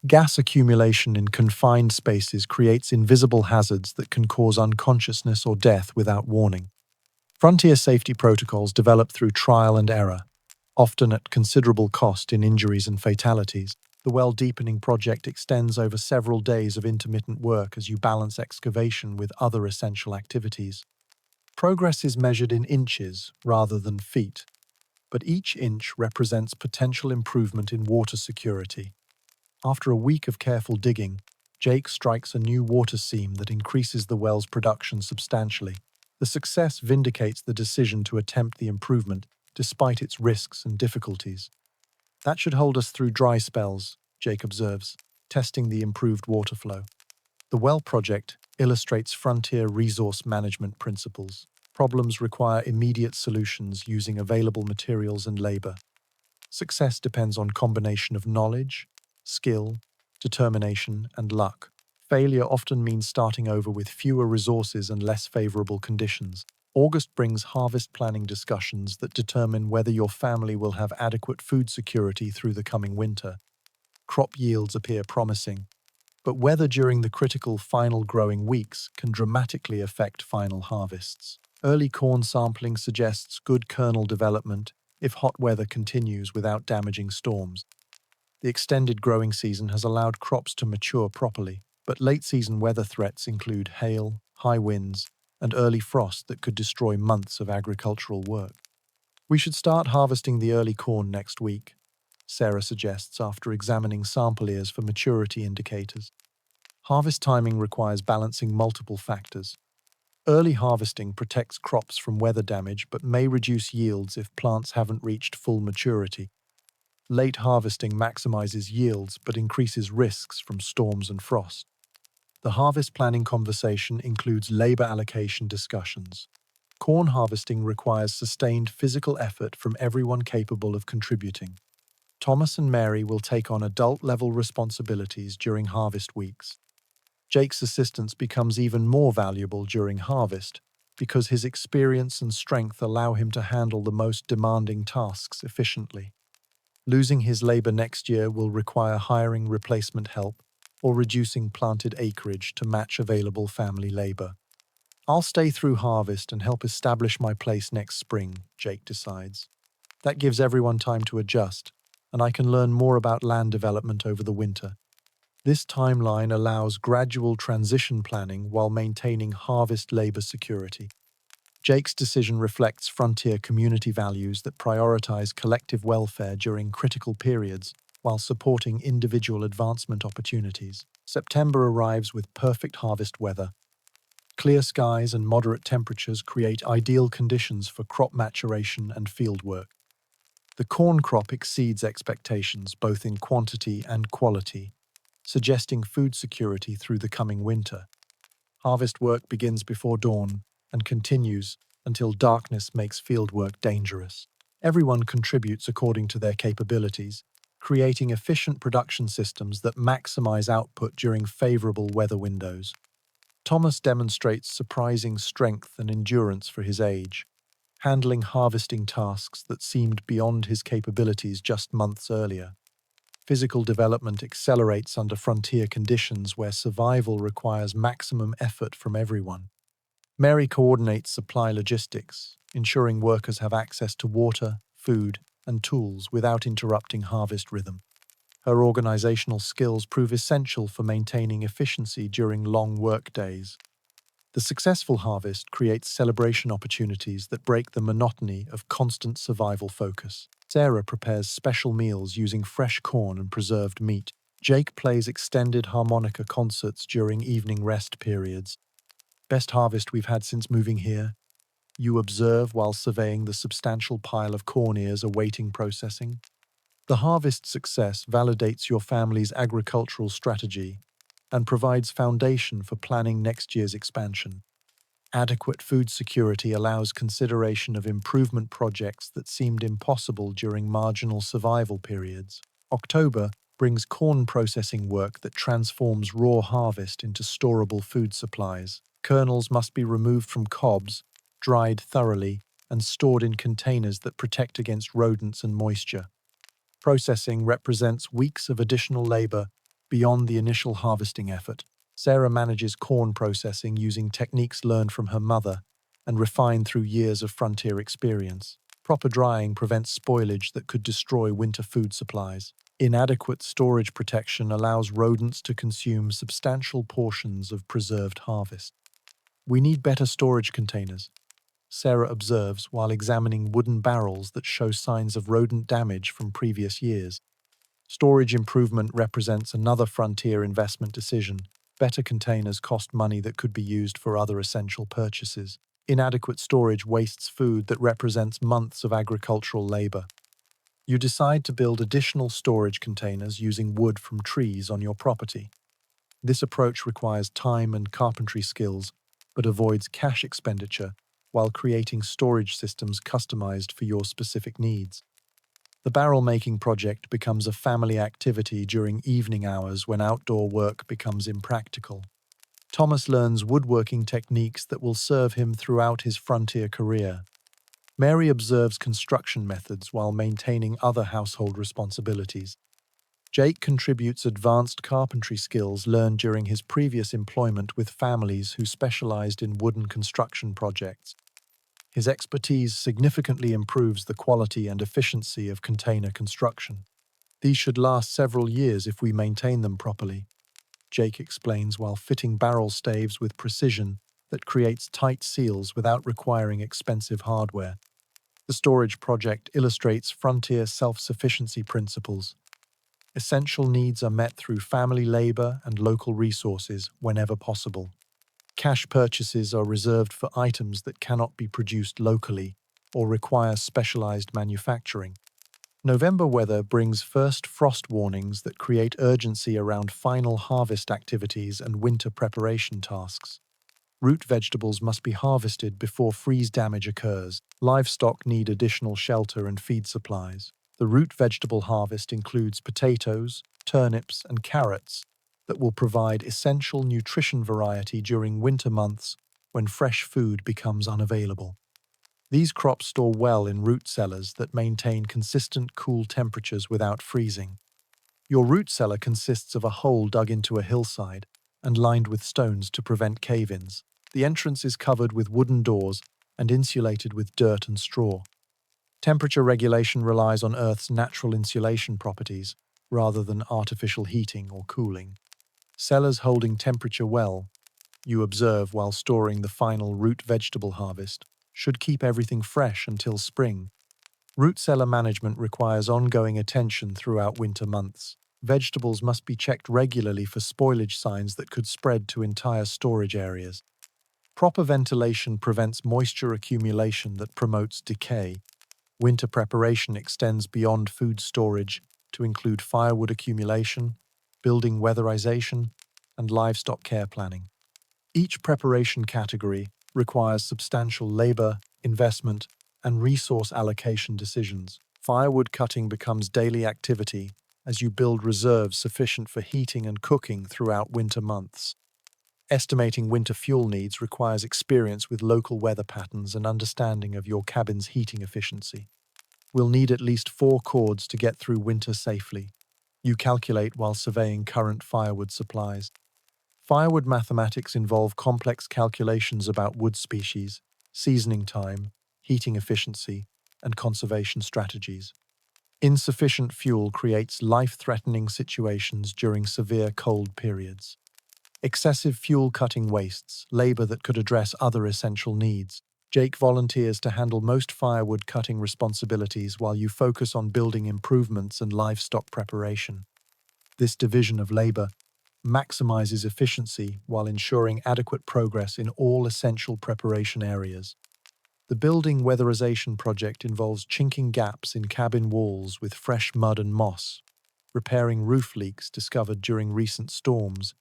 Gas accumulation in confined spaces creates invisible hazards that can cause unconsciousness or death without warning. Frontier safety protocols develop through trial and error, often at considerable cost in injuries and fatalities. The well deepening project extends over several days of intermittent work as you balance excavation with other essential activities. Progress is measured in inches rather than feet, but each inch represents potential improvement in water security. After a week of careful digging, Jake strikes a new water seam that increases the well's production substantially. The success vindicates the decision to attempt the improvement, despite its risks and difficulties. That should hold us through dry spells, Jake observes, testing the improved water flow. The well project illustrates frontier resource management principles. Problems require immediate solutions using available materials and labor. Success depends on combination of knowledge, skill, determination, and luck. Failure often means starting over with fewer resources and less favorable conditions. August brings harvest planning discussions that determine whether your family will have adequate food security through the coming winter. Crop yields appear promising, but weather during the critical final growing weeks can dramatically affect final harvests. Early corn sampling suggests good kernel development if hot weather continues without damaging storms. The extended growing season has allowed crops to mature properly, but late-season weather threats include hail, high winds, and early frost that could destroy months of agricultural work. We should start harvesting the early corn next week, Sarah suggests after examining sample ears for maturity indicators. Harvest timing requires balancing multiple factors. Early harvesting protects crops from weather damage but may reduce yields if plants haven't reached full maturity. Late harvesting maximizes yields but increases risks from storms and frost. The harvest planning conversation includes labor allocation discussions. Corn harvesting requires sustained physical effort from everyone capable of contributing. Thomas and Mary will take on adult-level responsibilities during harvest weeks. Jake's assistance becomes even more valuable during harvest because his experience and strength allow him to handle the most demanding tasks efficiently. Losing his labor next year will require hiring replacement help or reducing planted acreage to match available family labor. I'll stay through harvest and help establish my place next spring, Jake decides. That gives everyone time to adjust, and I can learn more about land development over the winter. This timeline allows gradual transition planning while maintaining harvest labor security. Jake's decision reflects frontier community values that prioritize collective welfare during critical periods while supporting individual advancement opportunities. September arrives with perfect harvest weather. Clear skies and moderate temperatures create ideal conditions for crop maturation and field work. The corn crop exceeds expectations both in quantity and quality, suggesting food security through the coming winter. Harvest work begins before dawn and continues until darkness makes fieldwork dangerous. Everyone contributes according to their capabilities, creating efficient production systems that maximize output during favorable weather windows. Thomas demonstrates surprising strength and endurance for his age, handling harvesting tasks that seemed beyond his capabilities just months earlier. Physical development accelerates under frontier conditions where survival requires maximum effort from everyone. Mary coordinates supply logistics, ensuring workers have access to water, food, and tools without interrupting harvest rhythm. Her organizational skills prove essential for maintaining efficiency during long work days. The successful harvest creates celebration opportunities that break the monotony of constant survival focus. Sarah prepares special meals using fresh corn and preserved meat. Jake plays extended harmonica concerts during evening rest periods. Best harvest we've had since moving here, you observe while surveying the substantial pile of corn ears awaiting processing. The harvest success validates your family's agricultural strategy and provides foundation for planning next year's expansion. Adequate food security allows consideration of improvement projects that seemed impossible during marginal survival periods. October brings corn processing work that transforms raw harvest into storable food supplies. Kernels must be removed from cobs, dried thoroughly, and stored in containers that protect against rodents and moisture. Processing represents weeks of additional labor beyond the initial harvesting effort. Sarah manages corn processing using techniques learned from her mother and refined through years of frontier experience. Proper drying prevents spoilage that could destroy winter food supplies. Inadequate storage protection allows rodents to consume substantial portions of preserved harvest. We need better storage containers, Sarah observes while examining wooden barrels that show signs of rodent damage from previous years. Storage improvement represents another frontier investment decision. Better containers cost money that could be used for other essential purchases. Inadequate storage wastes food that represents months of agricultural labor. You decide to build additional storage containers using wood from trees on your property. This approach requires time and carpentry skills, but avoids cash expenditure while creating storage systems customized for your specific needs. The barrel-making project becomes a family activity during evening hours when outdoor work becomes impractical. Thomas learns woodworking techniques that will serve him throughout his frontier career. Mary observes construction methods while maintaining other household responsibilities. Jake contributes advanced carpentry skills learned during his previous employment with families who specialized in wooden construction projects. His expertise significantly improves the quality and efficiency of container construction. These should last several years if we maintain them properly, Jake explains while fitting barrel staves with precision that creates tight seals without requiring expensive hardware. The storage project illustrates frontier self-sufficiency principles. Essential needs are met through family labor and local resources whenever possible. Cash purchases are reserved for items that cannot be produced locally or require specialized manufacturing. November weather brings first frost warnings that create urgency around final harvest activities and winter preparation tasks. Root vegetables must be harvested before freeze damage occurs. Livestock need additional shelter and feed supplies. The root vegetable harvest includes potatoes, turnips, and carrots that will provide essential nutrition variety during winter months when fresh food becomes unavailable. These crops store well in root cellars that maintain consistent cool temperatures without freezing. Your root cellar consists of a hole dug into a hillside and lined with stones to prevent cave-ins. The entrance is covered with wooden doors and insulated with dirt and straw. Temperature regulation relies on Earth's natural insulation properties rather than artificial heating or cooling. Cellars holding temperature well, you observe while storing the final root vegetable harvest, should keep everything fresh until spring. Root cellar management requires ongoing attention throughout winter months. Vegetables must be checked regularly for spoilage signs that could spread to entire storage areas. Proper ventilation prevents moisture accumulation that promotes decay. Winter preparation extends beyond food storage to include firewood accumulation, building weatherization, and livestock care planning. Each preparation category requires substantial labor, investment, and resource allocation decisions. Firewood cutting becomes daily activity as you build reserves sufficient for heating and cooking throughout winter months. Estimating winter fuel needs requires experience with local weather patterns and understanding of your cabin's heating efficiency. We'll need at least 4 cords to get through winter safely. You calculate while surveying current firewood supplies. Firewood mathematics involve complex calculations about wood species, seasoning time, heating efficiency, and conservation strategies. Insufficient fuel creates life-threatening situations during severe cold periods. Excessive fuel-cutting wastes labor that could address other essential needs. Jake volunteers to handle most firewood cutting responsibilities while you focus on building improvements and livestock preparation. This division of labor maximizes efficiency while ensuring adequate progress in all essential preparation areas. The building weatherization project involves chinking gaps in cabin walls with fresh mud and moss, repairing roof leaks discovered during recent storms,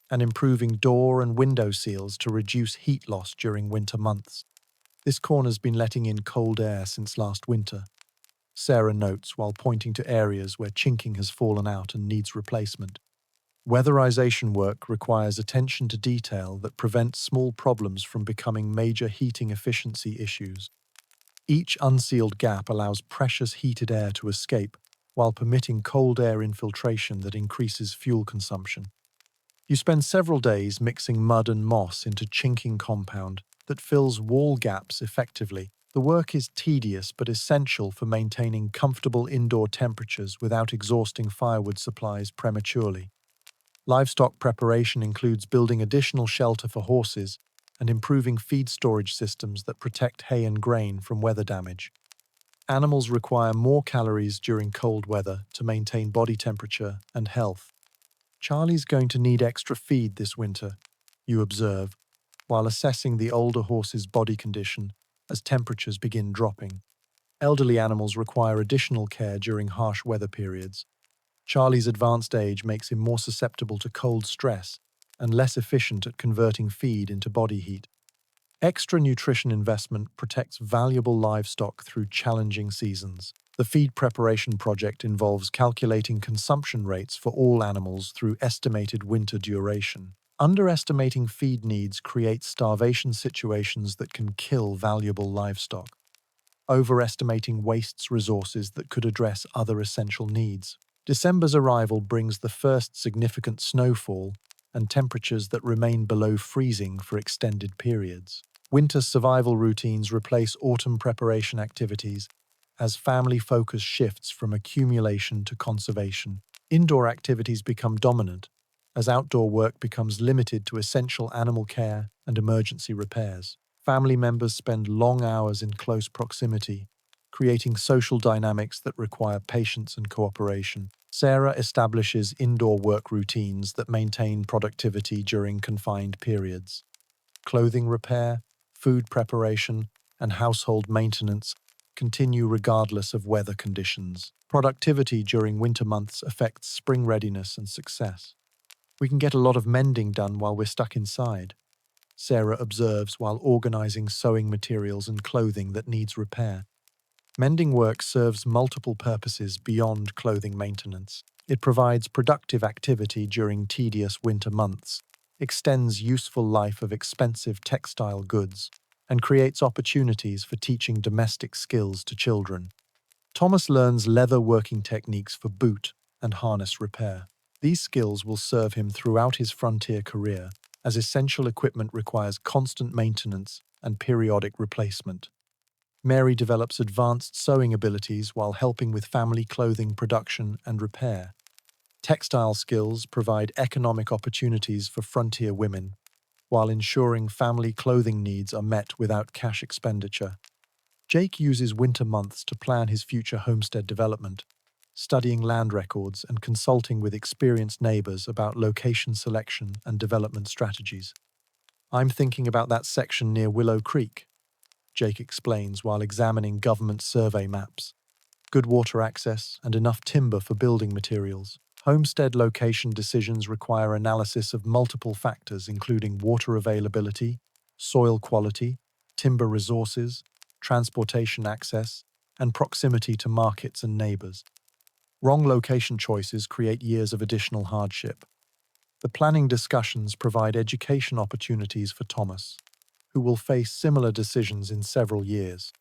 and improving door and window seals to reduce heat loss during winter months. This corner's been letting in cold air since last winter, Sarah notes while pointing to areas where chinking has fallen out and needs replacement. Weatherization work requires attention to detail that prevents small problems from becoming major heating efficiency issues. Each unsealed gap allows precious heated air to escape while permitting cold air infiltration that increases fuel consumption. You spend several days mixing mud and moss into chinking compound that fills wall gaps effectively. The work is tedious but essential for maintaining comfortable indoor temperatures without exhausting firewood supplies prematurely. Livestock preparation includes building additional shelter for horses and improving feed storage systems that protect hay and grain from weather damage. Animals require more calories during cold weather to maintain body temperature and health. Charlie's going to need extra feed this winter, you observe, while assessing the older horse's body condition as temperatures begin dropping. Elderly animals require additional care during harsh weather periods. Charlie's advanced age makes him more susceptible to cold stress and less efficient at converting feed into body heat. Extra nutrition investment protects valuable livestock through challenging seasons. The feed preparation project involves calculating consumption rates for all animals through estimated winter duration. Underestimating feed needs creates starvation situations that can kill valuable livestock. Overestimating wastes resources that could address other essential needs. December's arrival brings the first significant snowfall and temperatures that remain below freezing for extended periods. Winter survival routines replace autumn preparation activities as family focus shifts from accumulation to conservation. Indoor activities become dominant as outdoor work becomes limited to essential animal care and emergency repairs. Family members spend long hours in close proximity, creating social dynamics that require patience and cooperation. Sarah establishes indoor work routines that maintain productivity during confined periods. Clothing repair, food preparation, and household maintenance continue regardless of weather conditions. Productivity during winter months affects spring readiness and success. We can get a lot of mending done while we're stuck inside, Sarah observes while organizing sewing materials and clothing that needs repair. Mending work serves multiple purposes beyond clothing maintenance. It provides productive activity during tedious winter months, extends useful life of expensive textile goods, and creates opportunities for teaching domestic skills to children. Thomas learns leather working techniques for boot and harness repair. These skills will serve him throughout his frontier career, as essential equipment requires constant maintenance and periodic replacement. Mary develops advanced sewing abilities while helping with family clothing production and repair. Textile skills provide economic opportunities for frontier women, while ensuring family clothing needs are met without cash expenditure. Jake uses winter months to plan his future homestead development, studying land records and consulting with experienced neighbors about location selection and development strategies. "I'm thinking about that section near Willow Creek," Jake explains while examining government survey maps. Good water access and enough timber for building materials. Homestead location decisions require analysis of multiple factors including water availability, soil quality, timber resources, transportation access, and proximity to markets and neighbors. Wrong location choices create years of additional hardship. The planning discussions provide education opportunities for Thomas, who will face similar decisions in several years.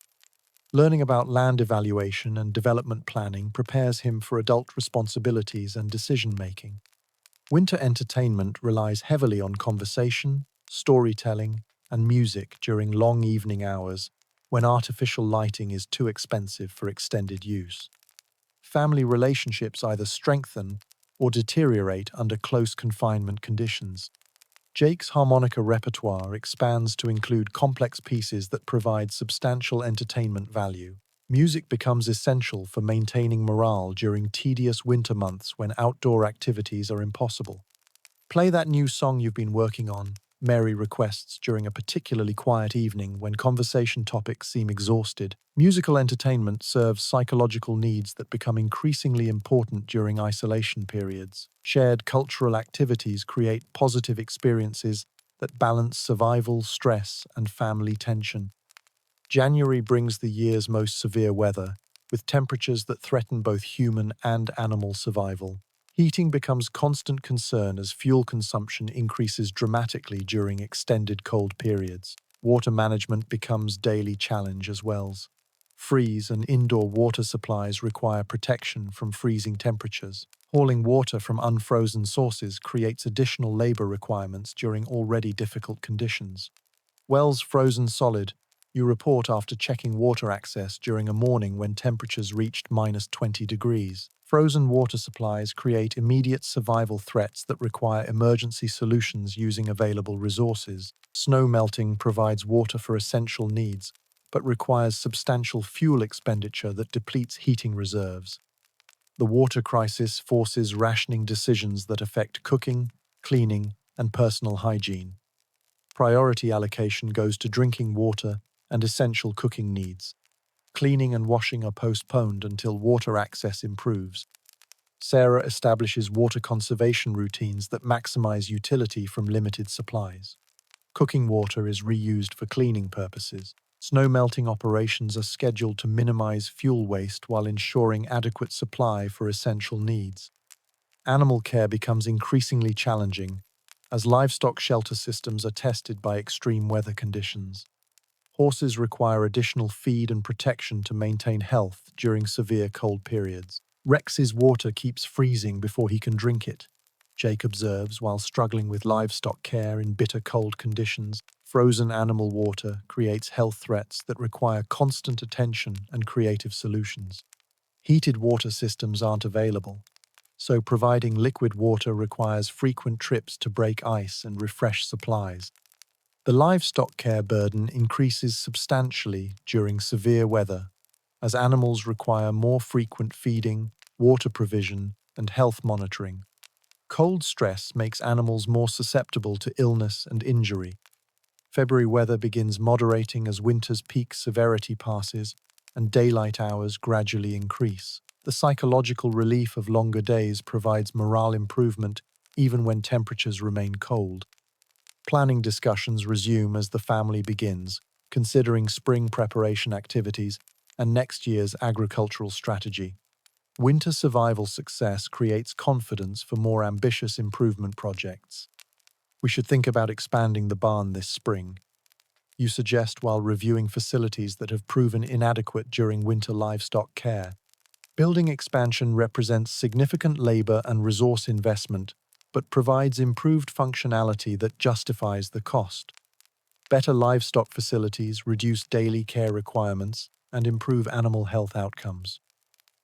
Learning about land evaluation and development planning prepares him for adult responsibilities and decision-making. Winter entertainment relies heavily on conversation, storytelling, and music during long evening hours when artificial lighting is too expensive for extended use. Family relationships either strengthen or deteriorate under close confinement conditions. Jake's harmonica repertoire expands to include complex pieces that provide substantial entertainment value. Music becomes essential for maintaining morale during tedious winter months when outdoor activities are impossible. "Play that new song you've been working on," Mary requests during a particularly quiet evening when conversation topics seem exhausted. Musical entertainment serves psychological needs that become increasingly important during isolation periods. Shared cultural activities create positive experiences that balance survival, stress, and family tension. January brings the year's most severe weather, with temperatures that threaten both human and animal survival. Heating becomes constant concern as fuel consumption increases dramatically during extended cold periods. Water management becomes daily challenge as wells freeze and indoor water supplies require protection from freezing temperatures. Hauling water from unfrozen sources creates additional labor requirements during already difficult conditions. Wells frozen solid, you report after checking water access during a morning when temperatures reached -20 degrees. Frozen water supplies create immediate survival threats that require emergency solutions using available resources. Snow melting provides water for essential needs, but requires substantial fuel expenditure that depletes heating reserves. The water crisis forces rationing decisions that affect cooking, cleaning, and personal hygiene. Priority allocation goes to drinking water and essential cooking needs. Cleaning and washing are postponed until water access improves. Sarah establishes water conservation routines that maximize utility from limited supplies. Cooking water is reused for cleaning purposes. Snow melting operations are scheduled to minimize fuel waste while ensuring adequate supply for essential needs. Animal care becomes increasingly challenging as livestock shelter systems are tested by extreme weather conditions. Horses require additional feed and protection to maintain health during severe cold periods. Rex's water keeps freezing before he can drink it, Jake observes while struggling with livestock care in bitter cold conditions. Frozen animal water creates health threats that require constant attention and creative solutions. Heated water systems aren't available, so providing liquid water requires frequent trips to break ice and refresh supplies. The livestock care burden increases substantially during severe weather, as animals require more frequent feeding, water provision, and health monitoring. Cold stress makes animals more susceptible to illness and injury. February weather begins moderating as winter's peak severity passes and daylight hours gradually increase. The psychological relief of longer days provides morale improvement even when temperatures remain cold. Planning discussions resume as the family begins, considering spring preparation activities and next year's agricultural strategy. Winter survival success creates confidence for more ambitious improvement projects. We should think about expanding the barn this spring, you suggest while reviewing facilities that have proven inadequate during winter livestock care. Building expansion represents significant labor and resource investment, but provides improved functionality that justifies the cost. Better livestock facilities reduce daily care requirements and improve animal health outcomes.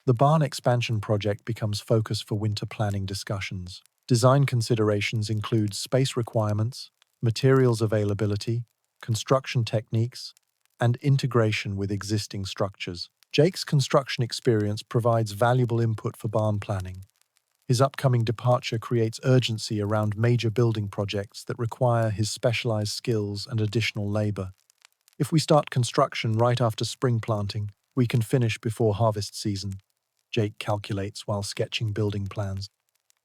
The barn expansion project becomes focus for winter planning discussions. Design considerations include space requirements, materials availability, construction techniques, and integration with existing structures. Jake's construction experience provides valuable input for barn planning. His upcoming departure creates urgency around major building projects that require his specialized skills and additional labor. If we start construction right after spring planting, we can finish before harvest season, Jake calculates while sketching building plans.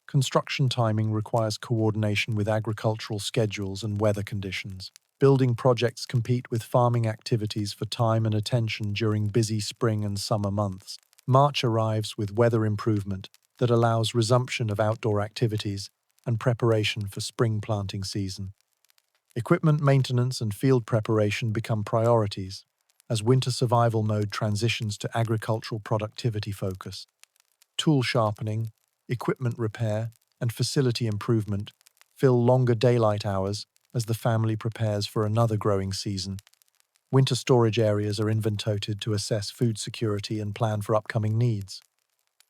Construction timing requires coordination with agricultural schedules and weather conditions. Building projects compete with farming activities for time and attention during busy spring and summer months. March arrives with weather improvement that allows resumption of outdoor activities and preparation for spring planting season. Equipment maintenance and field preparation become priorities as winter survival mode transitions to agricultural productivity focus. Tool sharpening, equipment repair, and facility improvement fill longer daylight hours as the family prepares for another growing season. Winter storage areas are inventoried to assess food security and plan for upcoming needs.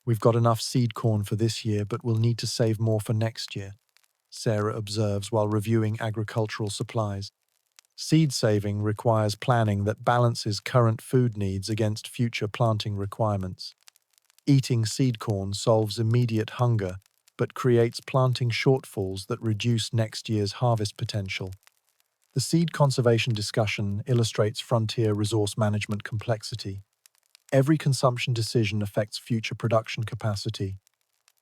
We've got enough seed corn for this year, but we'll need to save more for next year, Sarah observes while reviewing agricultural supplies. Seed saving requires planning that balances current food needs against future planting requirements. Eating seed corn solves immediate hunger, but creates planting shortfalls that reduce next year's harvest potential. The seed conservation discussion illustrates frontier resource management complexity. Every consumption decision affects future production capacity.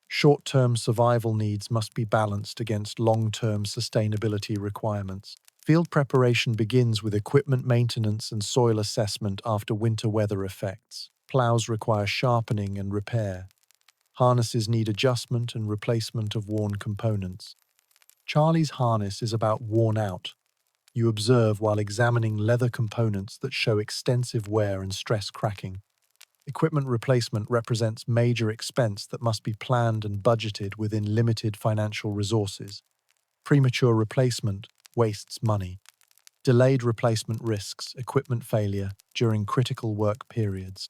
Short-term survival needs must be balanced against long-term sustainability requirements. Field preparation begins with equipment maintenance and soil assessment after winter weather effects. Plows require sharpening and repair. Harnesses need adjustment and replacement of worn components. Charlie's harness is about worn out, you observe while examining leather components that show extensive wear and stress cracking. Equipment replacement represents major expense that must be planned and budgeted within limited financial resources. Premature replacement wastes money. Delayed replacement risks equipment failure during critical work periods.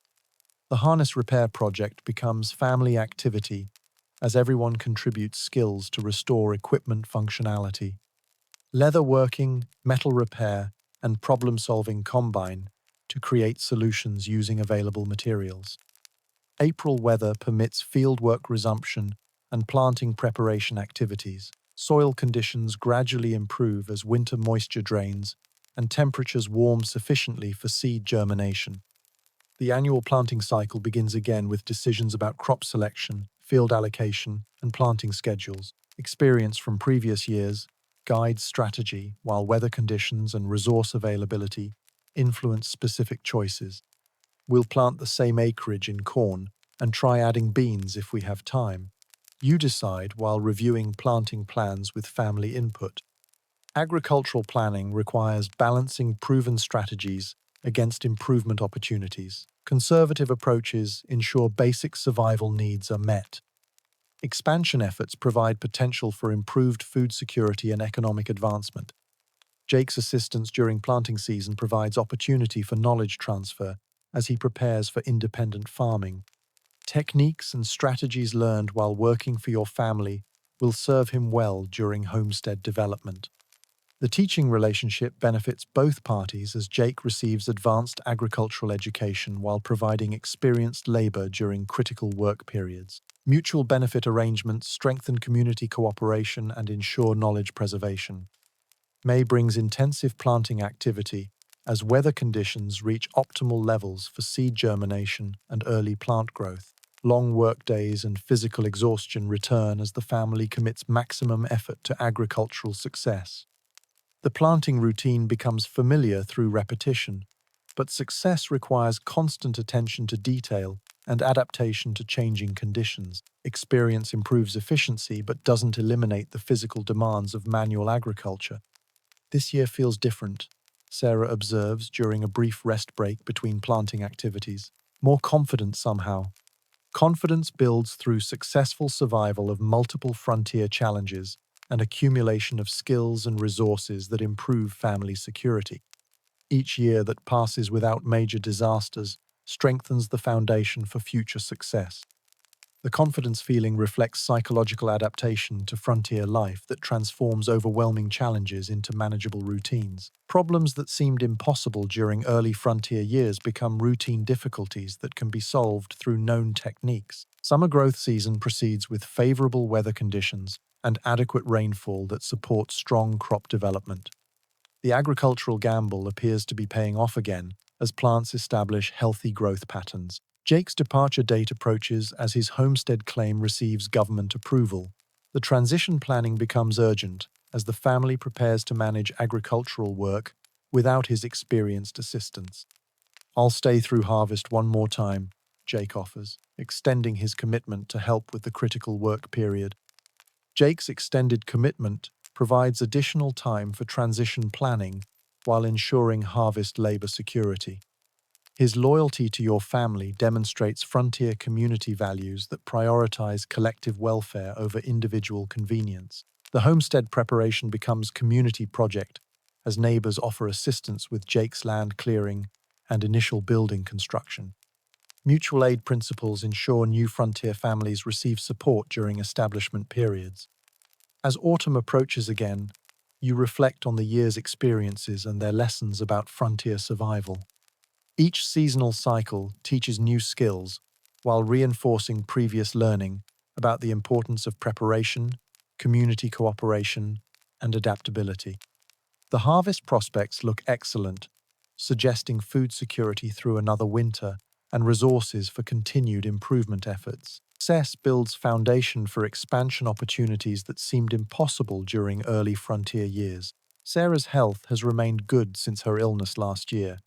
The harness repair project becomes family activity as everyone contributes skills to restore equipment functionality. Leather working, metal repair, and problem-solving combine to create solutions using available materials. April weather permits fieldwork resumption and planting preparation activities. Soil conditions gradually improve as winter moisture drains and temperatures warm sufficiently for seed germination. The annual planting cycle begins again with decisions about crop selection, field allocation, and planting schedules. Experience from previous years guides strategy, while weather conditions and resource availability influence specific choices. We'll plant the same acreage in corn and try adding beans if we have time. You decide while reviewing planting plans with family input. Agricultural planning requires balancing proven strategies against improvement opportunities. Conservative approaches ensure basic survival needs are met. Expansion efforts provide potential for improved food security and economic advancement. Jake's assistance during planting season provides opportunity for knowledge transfer as he prepares for independent farming. Techniques and strategies learned while working for your family will serve him well during homestead development. The teaching relationship benefits both parties as Jake receives advanced agricultural education while providing experienced labor during critical work periods. Mutual benefit arrangements strengthen community cooperation and ensure knowledge preservation. May brings intensive planting activity as weather conditions reach optimal levels for seed germination and early plant growth. Long work days and physical exhaustion return as the family commits maximum effort to agricultural success. The planting routine becomes familiar through repetition, but success requires constant attention to detail and adaptation to changing conditions. Experience improves efficiency but doesn't eliminate the physical demands of manual agriculture. This year feels different, Sarah observes during a brief rest break between planting activities. More confident somehow. Confidence builds through successful survival of multiple frontier challenges and accumulation of skills and resources that improve family security. Each year that passes without major disasters strengthens the foundation for future success. The confidence feeling reflects psychological adaptation to frontier life that transforms overwhelming challenges into manageable routines. Problems that seemed impossible during early frontier years become routine difficulties that can be solved through known techniques. Summer growth season proceeds with favorable weather conditions and adequate rainfall that support strong crop development. The agricultural gamble appears to be paying off again as plants establish healthy growth patterns. Jake's departure date approaches as his homestead claim receives government approval. The transition planning becomes urgent as the family prepares to manage agricultural work without his experienced assistance. "I'll stay through harvest one more time," Jake offers, extending his commitment to help with the critical work period. Jake's extended commitment provides additional time for transition planning while ensuring harvest labor security. His loyalty to your family demonstrates frontier community values that prioritize collective welfare over individual convenience. The homestead preparation becomes community project as neighbors offer assistance with Jake's land clearing and initial building construction. Mutual aid principles ensure new frontier families receive support during establishment periods. As autumn approaches again, you reflect on the year's experiences and their lessons about frontier survival. Each seasonal cycle teaches new skills while reinforcing previous learning about the importance of preparation, community cooperation, and adaptability. The harvest prospects look excellent, suggesting food security through another winter and resources for continued improvement efforts. Success builds foundation for expansion opportunities that seemed impossible during early frontier years. Sarah's health has remained good since her illness last year,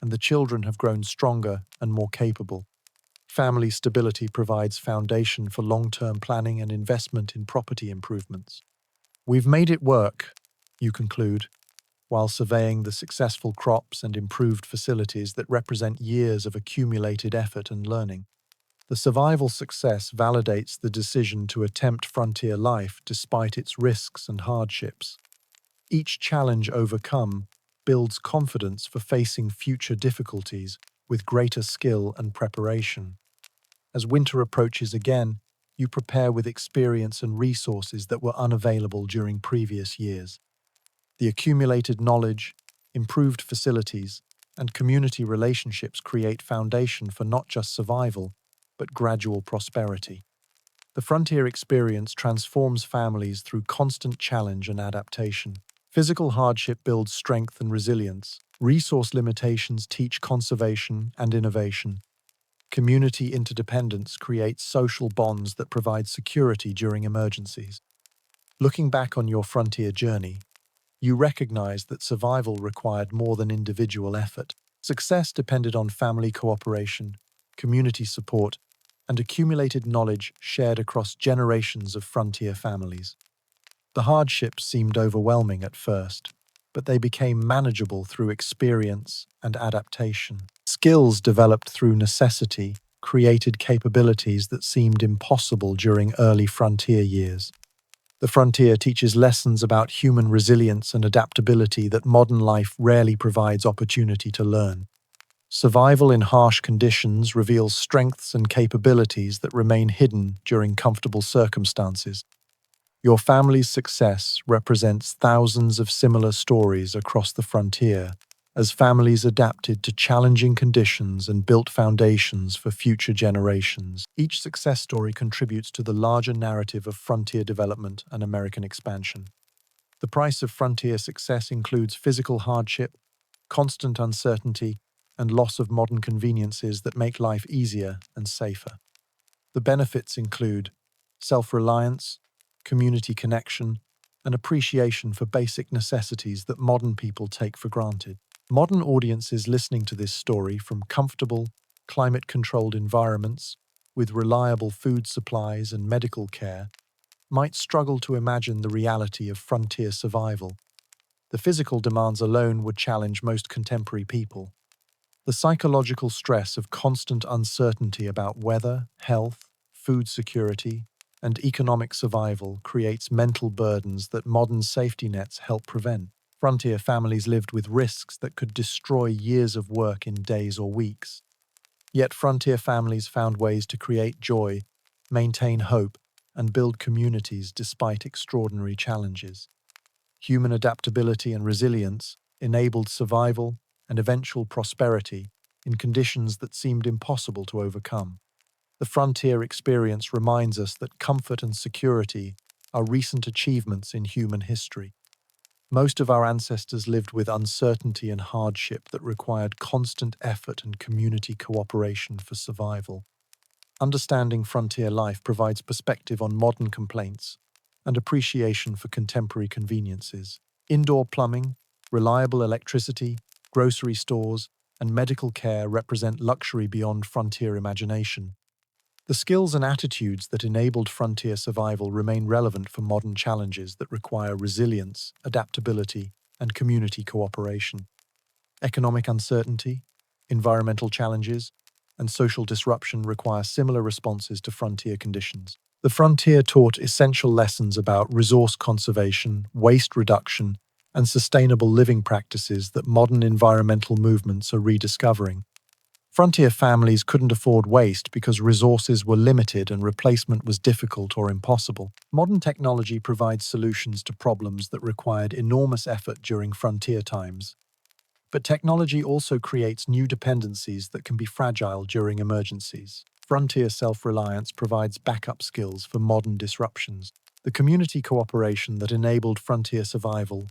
and the children have grown stronger and more capable. Family stability provides foundation for long-term planning and investment in property improvements. "We've made it work," you conclude, while surveying the successful crops and improved facilities that represent years of accumulated effort and learning. The survival success validates the decision to attempt frontier life despite its risks and hardships. Each challenge overcome builds confidence for facing future difficulties with greater skill and preparation. As winter approaches again, you prepare with experience and resources that were unavailable during previous years. The accumulated knowledge, improved facilities, and community relationships create foundation for not just survival, but gradual prosperity. The frontier experience transforms families through constant challenge and adaptation. Physical hardship builds strength and resilience. Resource limitations teach conservation and innovation. Community interdependence creates social bonds that provide security during emergencies. Looking back on your frontier journey, you recognize that survival required more than individual effort. Success depended on family cooperation, community support, and accumulated knowledge shared across generations of frontier families. The hardships seemed overwhelming at first, but they became manageable through experience and adaptation. Skills developed through necessity created capabilities that seemed impossible during early frontier years. The frontier teaches lessons about human resilience and adaptability that modern life rarely provides opportunity to learn. Survival in harsh conditions reveals strengths and capabilities that remain hidden during comfortable circumstances. Your family's success represents thousands of similar stories across the frontier, as families adapted to challenging conditions and built foundations for future generations. Each success story contributes to the larger narrative of frontier development and American expansion. The price of frontier success includes physical hardship, constant uncertainty, and loss of modern conveniences that make life easier and safer. The benefits include self-reliance, community connection, and appreciation for basic necessities that modern people take for granted. Modern audiences listening to this story from comfortable, climate-controlled environments with reliable food supplies and medical care might struggle to imagine the reality of frontier survival. The physical demands alone would challenge most contemporary people. The psychological stress of constant uncertainty about weather, health, food security, and economic survival creates mental burdens that modern safety nets help prevent. Frontier families lived with risks that could destroy years of work in days or weeks. Yet frontier families found ways to create joy, maintain hope, and build communities despite extraordinary challenges. Human adaptability and resilience enabled survival and eventual prosperity in conditions that seemed impossible to overcome. The frontier experience reminds us that comfort and security are recent achievements in human history. Most of our ancestors lived with uncertainty and hardship that required constant effort and community cooperation for survival. Understanding frontier life provides perspective on modern complaints and appreciation for contemporary conveniences. Indoor plumbing, reliable electricity, grocery stores, and medical care represent luxury beyond frontier imagination. The skills and attitudes that enabled frontier survival remain relevant for modern challenges that require resilience, adaptability, and community cooperation. Economic uncertainty, environmental challenges, and social disruption require similar responses to frontier conditions. The frontier taught essential lessons about resource conservation, waste reduction, and sustainable living practices that modern environmental movements are rediscovering. Frontier families couldn't afford waste because resources were limited and replacement was difficult or impossible. Modern technology provides solutions to problems that required enormous effort during frontier times. But technology also creates new dependencies that can be fragile during emergencies. Frontier self-reliance provides backup skills for modern disruptions. The community cooperation that enabled frontier survival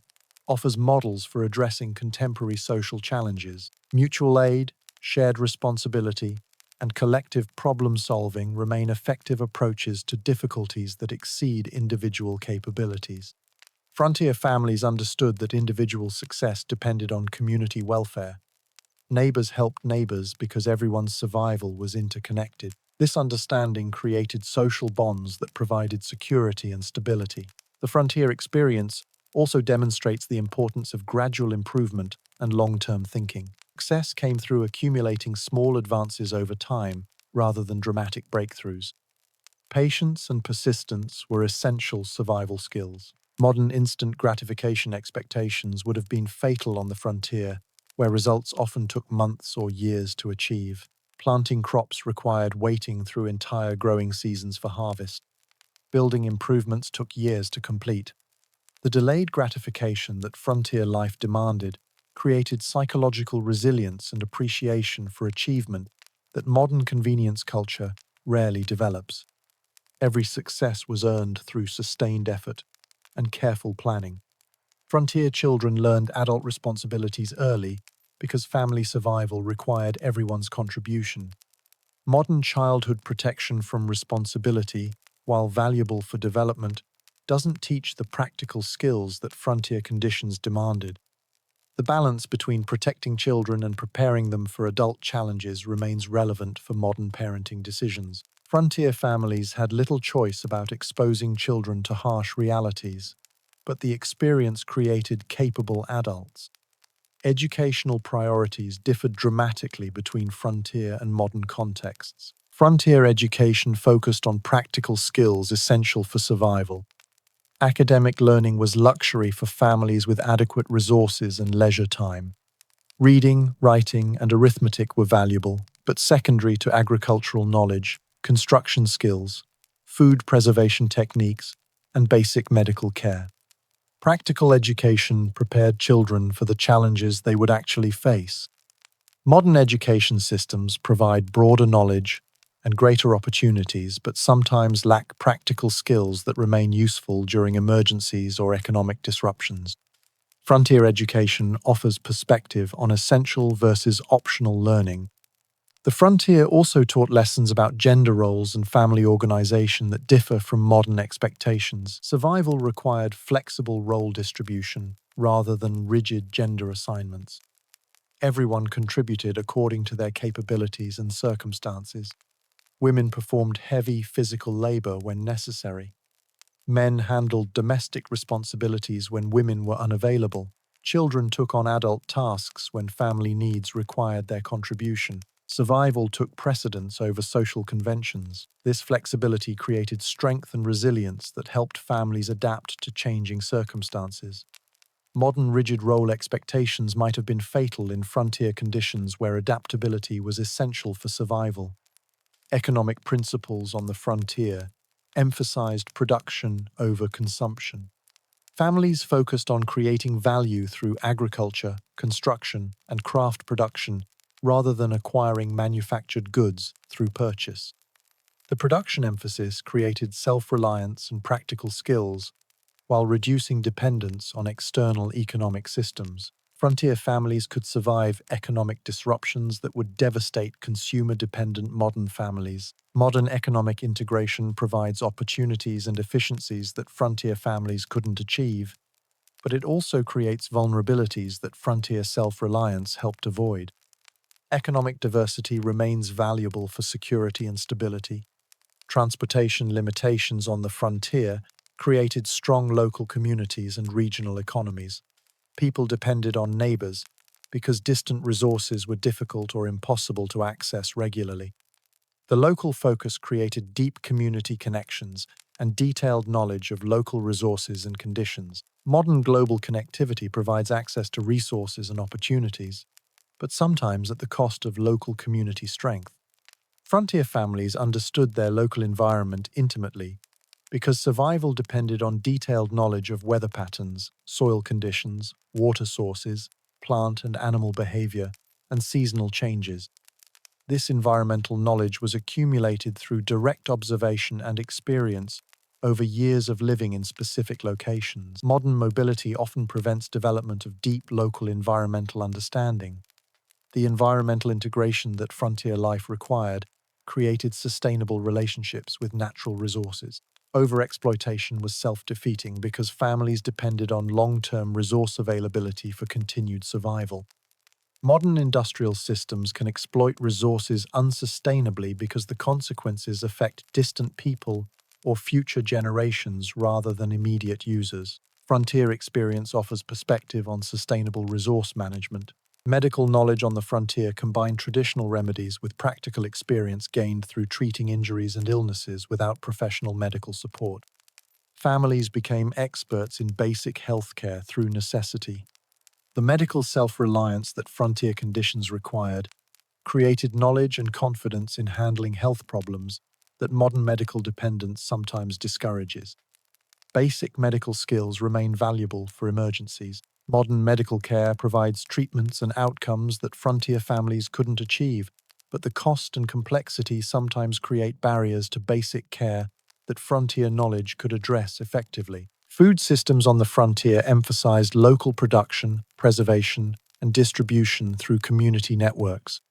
offers models for addressing contemporary social challenges. Mutual aid, shared responsibility, and collective problem-solving remain effective approaches to difficulties that exceed individual capabilities. Frontier families understood that individual success depended on community welfare. Neighbors helped neighbors because everyone's survival was interconnected. This understanding created social bonds that provided security and stability. The frontier experience also demonstrates the importance of gradual improvement and long-term thinking. Success came through accumulating small advances over time rather than dramatic breakthroughs. Patience and persistence were essential survival skills. Modern instant gratification expectations would have been fatal on the frontier, where results often took months or years to achieve. Planting crops required waiting through entire growing seasons for harvest. Building improvements took years to complete. The delayed gratification that frontier life demanded created psychological resilience and appreciation for achievement that modern convenience culture rarely develops. Every success was earned through sustained effort and careful planning. Frontier children learned adult responsibilities early because family survival required everyone's contribution. Modern childhood protection from responsibility, while valuable for development, doesn't teach the practical skills that frontier conditions demanded. The balance between protecting children and preparing them for adult challenges remains relevant for modern parenting decisions. Frontier families had little choice about exposing children to harsh realities, but the experience created capable adults. Educational priorities differed dramatically between frontier and modern contexts. Frontier education focused on practical skills essential for survival. Academic learning was luxury for families with adequate resources and leisure time. Reading, writing, and arithmetic were valuable, but secondary to agricultural knowledge, construction skills, food preservation techniques, and basic medical care. Practical education prepared children for the challenges they would actually face. Modern education systems provide broader knowledge and greater opportunities, but sometimes lack practical skills that remain useful during emergencies or economic disruptions. Frontier education offers perspective on essential versus optional learning. The frontier also taught lessons about gender roles and family organization that differ from modern expectations. Survival required flexible role distribution rather than rigid gender assignments. Everyone contributed according to their capabilities and circumstances. Women performed heavy physical labor when necessary. Men handled domestic responsibilities when women were unavailable. Children took on adult tasks when family needs required their contribution. Survival took precedence over social conventions. This flexibility created strength and resilience that helped families adapt to changing circumstances. Modern rigid role expectations might have been fatal in frontier conditions where adaptability was essential for survival. Economic principles on the frontier emphasized production over consumption. Families focused on creating value through agriculture, construction, and craft production rather than acquiring manufactured goods through purchase. The production emphasis created self-reliance and practical skills while reducing dependence on external economic systems. Frontier families could survive economic disruptions that would devastate consumer-dependent modern families. Modern economic integration provides opportunities and efficiencies that frontier families couldn't achieve, but it also creates vulnerabilities that frontier self-reliance helped avoid. Economic diversity remains valuable for security and stability. Transportation limitations on the frontier created strong local communities and regional economies. People depended on neighbors because distant resources were difficult or impossible to access regularly. The local focus created deep community connections and detailed knowledge of local resources and conditions. Modern global connectivity provides access to resources and opportunities, but sometimes at the cost of local community strength. Frontier families understood their local environment intimately because survival depended on detailed knowledge of weather patterns, soil conditions, water sources, plant and animal behavior, and seasonal changes. This environmental knowledge was accumulated through direct observation and experience over years of living in specific locations. Modern mobility often prevents development of deep local environmental understanding. The environmental integration that frontier life required created sustainable relationships with natural resources. Overexploitation was self-defeating because families depended on long-term resource availability for continued survival. Modern industrial systems can exploit resources unsustainably because the consequences affect distant people or future generations rather than immediate users. Frontier experience offers perspective on sustainable resource management. Medical knowledge on the frontier combined traditional remedies with practical experience gained through treating injuries and illnesses without professional medical support. Families became experts in basic healthcare through necessity. The medical self-reliance that frontier conditions required created knowledge and confidence in handling health problems that modern medical dependence sometimes discourages. Basic medical skills remain valuable for emergencies. Modern medical care provides treatments and outcomes that frontier families couldn't achieve, but the cost and complexity sometimes create barriers to basic care that frontier knowledge could address effectively. Food systems on the frontier emphasized local production, preservation, and distribution through community networks.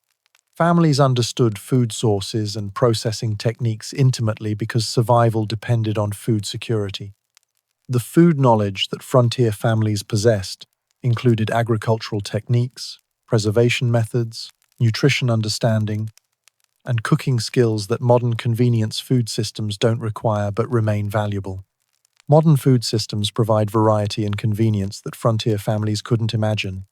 Families understood food sources and processing techniques intimately because survival depended on food security. The food knowledge that frontier families possessed included agricultural techniques, preservation methods, nutrition understanding, and cooking skills that modern convenience food systems don't require but remain valuable. Modern food systems provide variety and convenience that frontier families couldn't imagine,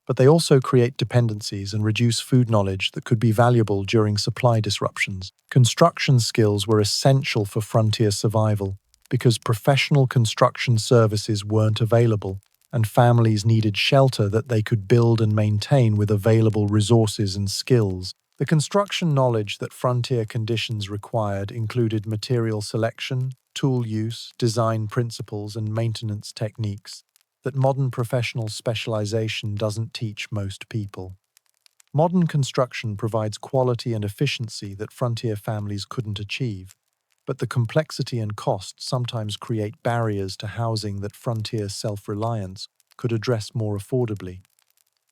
but they also create dependencies and reduce food knowledge that could be valuable during supply disruptions. Construction skills were essential for frontier survival because professional construction services weren't available, and families needed shelter that they could build and maintain with available resources and skills. The construction knowledge that frontier conditions required included material selection, tool use, design principles, and maintenance techniques that modern professional specialization doesn't teach most people. Modern construction provides quality and efficiency that frontier families couldn't achieve, but the complexity and cost sometimes create barriers to housing that frontier self-reliance could address more affordably.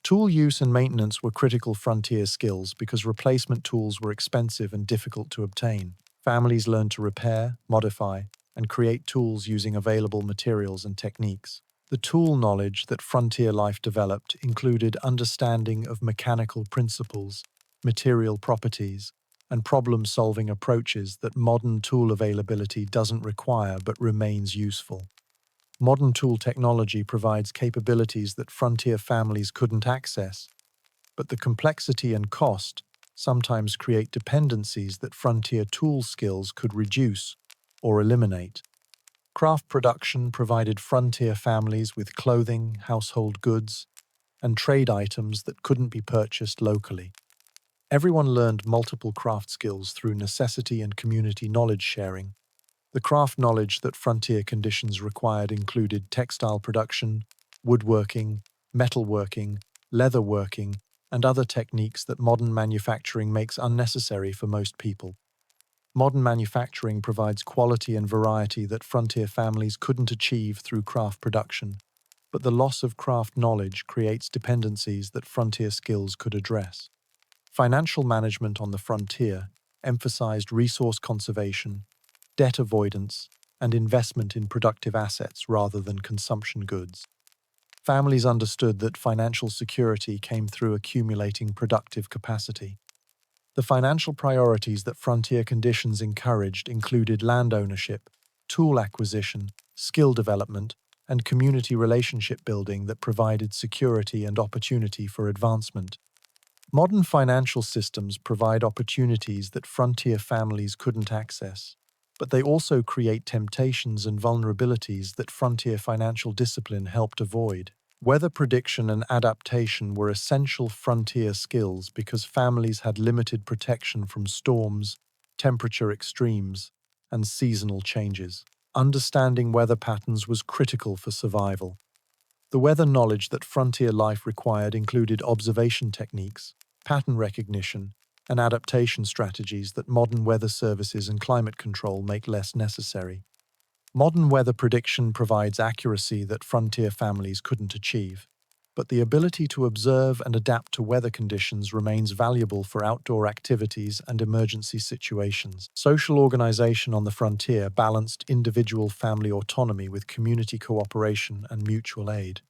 Tool use and maintenance were critical frontier skills because replacement tools were expensive and difficult to obtain. Families learned to repair, modify, and create tools using available materials and techniques. The tool knowledge that frontier life developed included understanding of mechanical principles, material properties, and problem-solving approaches that modern tool availability doesn't require but remains useful. Modern tool technology provides capabilities that frontier families couldn't access, but the complexity and cost sometimes create dependencies that frontier tool skills could reduce or eliminate. Craft production provided frontier families with clothing, household goods, and trade items that couldn't be purchased locally. Everyone learned multiple craft skills through necessity and community knowledge sharing. The craft knowledge that frontier conditions required included textile production, woodworking, metalworking, leatherworking, and other techniques that modern manufacturing makes unnecessary for most people. Modern manufacturing provides quality and variety that frontier families couldn't achieve through craft production, but the loss of craft knowledge creates dependencies that frontier skills could address. Financial management on the frontier emphasized resource conservation, debt avoidance, and investment in productive assets rather than consumption goods. Families understood that financial security came through accumulating productive capacity. The financial priorities that frontier conditions encouraged included land ownership, tool acquisition, skill development, and community relationship building that provided security and opportunity for advancement. Modern financial systems provide opportunities that frontier families couldn't access, but they also create temptations and vulnerabilities that frontier financial discipline helped avoid. Weather prediction and adaptation were essential frontier skills because families had limited protection from storms, temperature extremes, and seasonal changes. Understanding weather patterns was critical for survival. The weather knowledge that frontier life required included observation techniques, pattern recognition, and adaptation strategies that modern weather services and climate control make less necessary. Modern weather prediction provides accuracy that frontier families couldn't achieve, but the ability to observe and adapt to weather conditions remains valuable for outdoor activities and emergency situations. Social organization on the frontier balanced individual family autonomy with community cooperation and mutual aid.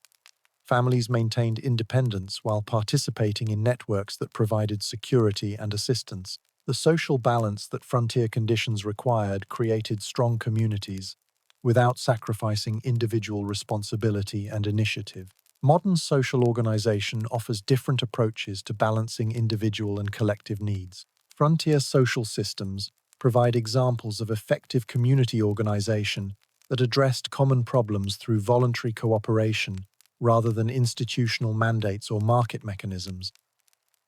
Families maintained independence while participating in networks that provided security and assistance. The social balance that frontier conditions required created strong communities without sacrificing individual responsibility and initiative. Modern social organization offers different approaches to balancing individual and collective needs. Frontier social systems provide examples of effective community organization that addressed common problems through voluntary cooperation rather than institutional mandates or market mechanisms.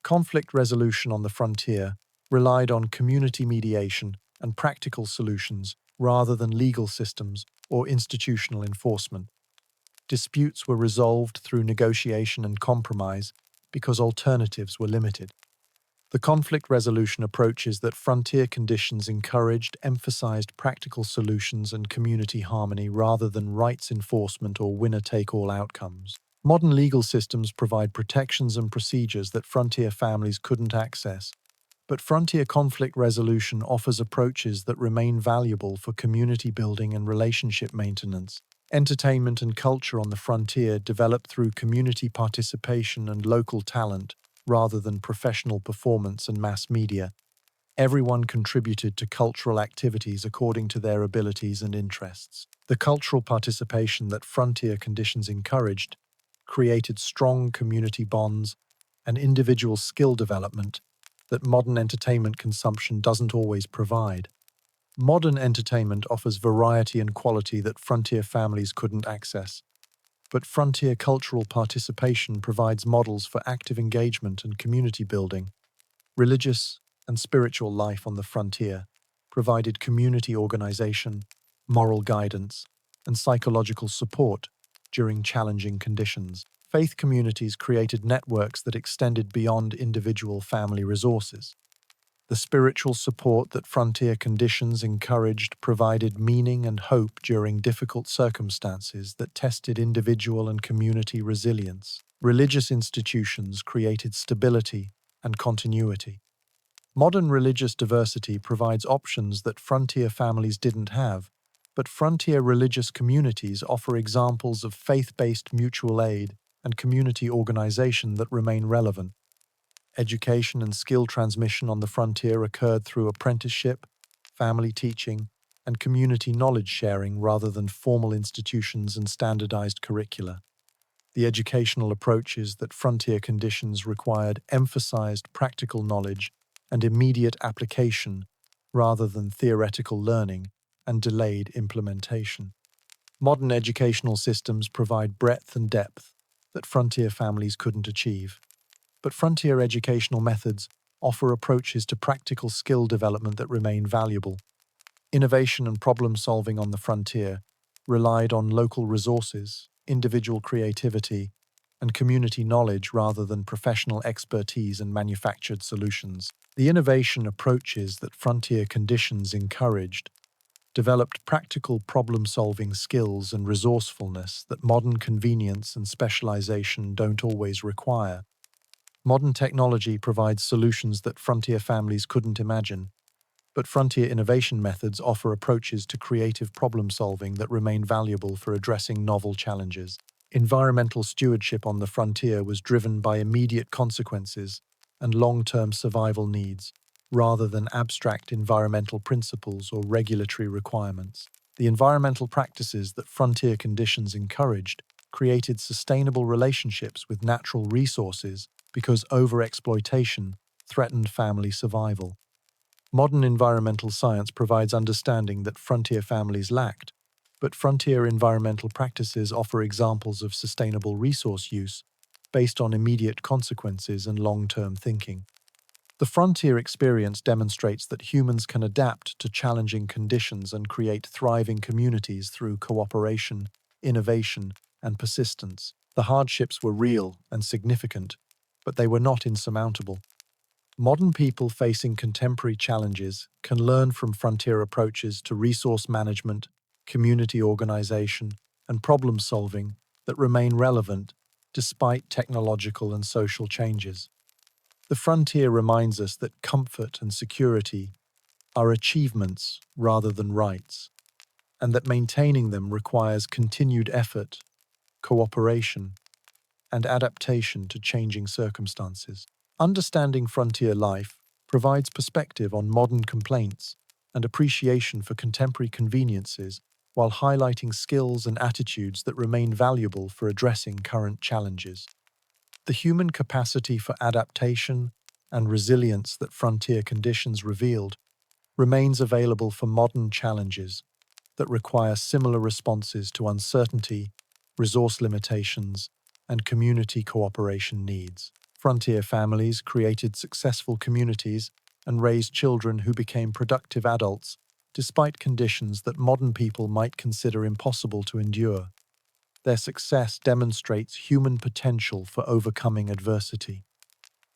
Conflict resolution on the frontier relied on community mediation and practical solutions rather than legal systems or institutional enforcement. Disputes were resolved through negotiation and compromise because alternatives were limited. The conflict resolution approaches that frontier conditions encouraged emphasized practical solutions and community harmony rather than rights enforcement or winner-take-all outcomes. Modern legal systems provide protections and procedures that frontier families couldn't access, but frontier conflict resolution offers approaches that remain valuable for community building and relationship maintenance. Entertainment and culture on the frontier develop through community participation and local talent rather than professional performance and mass media. Everyone contributed to cultural activities according to their abilities and interests. The cultural participation that frontier conditions encouraged created strong community bonds and individual skill development that modern entertainment consumption doesn't always provide. Modern entertainment offers variety and quality that frontier families couldn't access, but frontier cultural participation provides models for active engagement and community building. Religious and spiritual life on the frontier provided community organization, moral guidance, and psychological support during challenging conditions. Faith communities created networks that extended beyond individual family resources. The spiritual support that frontier conditions encouraged provided meaning and hope during difficult circumstances that tested individual and community resilience. Religious institutions created stability and continuity. Modern religious diversity provides options that frontier families didn't have, but frontier religious communities offer examples of faith-based mutual aid and community organization that remain relevant. Education and skill transmission on the frontier occurred through apprenticeship, family teaching, and community knowledge sharing rather than formal institutions and standardized curricula. The educational approaches that frontier conditions required emphasized practical knowledge and immediate application rather than theoretical learning and delayed implementation. Modern educational systems provide breadth and depth that frontier families couldn't achieve. But frontier educational methods offer approaches to practical skill development that remain valuable. Innovation and problem-solving on the frontier relied on local resources, individual creativity, and community knowledge rather than professional expertise and manufactured solutions. The innovation approaches that frontier conditions encouraged developed practical problem-solving skills and resourcefulness that modern convenience and specialization don't always require. Modern technology provides solutions that frontier families couldn't imagine, but frontier innovation methods offer approaches to creative problem-solving that remain valuable for addressing novel challenges. Environmental stewardship on the frontier was driven by immediate consequences and long-term survival needs, rather than abstract environmental principles or regulatory requirements. The environmental practices that frontier conditions encouraged created sustainable relationships with natural resources because overexploitation threatened family survival. Modern environmental science provides understanding that frontier families lacked, but frontier environmental practices offer examples of sustainable resource use based on immediate consequences and long-term thinking. The frontier experience demonstrates that humans can adapt to challenging conditions and create thriving communities through cooperation, innovation, and persistence. The hardships were real and significant, but they were not insurmountable. Modern people facing contemporary challenges can learn from frontier approaches to resource management, community organization, and problem-solving that remain relevant despite technological and social changes. The frontier reminds us that comfort and security are achievements rather than rights, and that maintaining them requires continued effort, cooperation, and adaptation to changing circumstances. Understanding frontier life provides perspective on modern complaints and appreciation for contemporary conveniences while highlighting skills and attitudes that remain valuable for addressing current challenges. The human capacity for adaptation and resilience that frontier conditions revealed remains available for modern challenges that require similar responses to uncertainty, resource limitations, and community cooperation needs. Frontier families created successful communities and raised children who became productive adults, despite conditions that modern people might consider impossible to endure. Their success demonstrates human potential for overcoming adversity.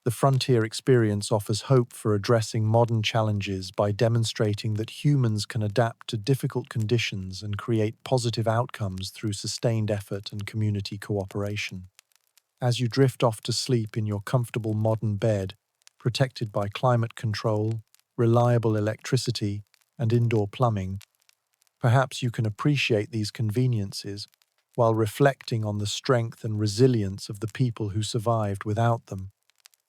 The frontier experience offers hope for addressing modern challenges by demonstrating that humans can adapt to difficult conditions and create positive outcomes through sustained effort and community cooperation. As you drift off to sleep in your comfortable modern bed, protected by climate control, reliable electricity, and indoor plumbing, perhaps you can appreciate these conveniences while reflecting on the strength and resilience of the people who survived without them.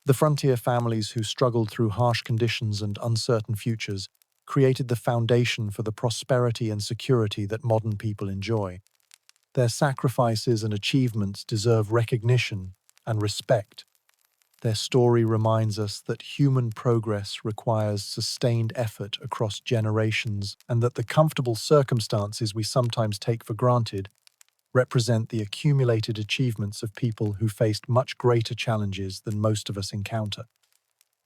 The frontier families who struggled through harsh conditions and uncertain futures created the foundation for the prosperity and security that modern people enjoy. Their sacrifices and achievements deserve recognition and respect. Their story reminds us that human progress requires sustained effort across generations and that the comfortable circumstances we sometimes take for granted represent the accumulated achievements of people who faced much greater challenges than most of us encounter.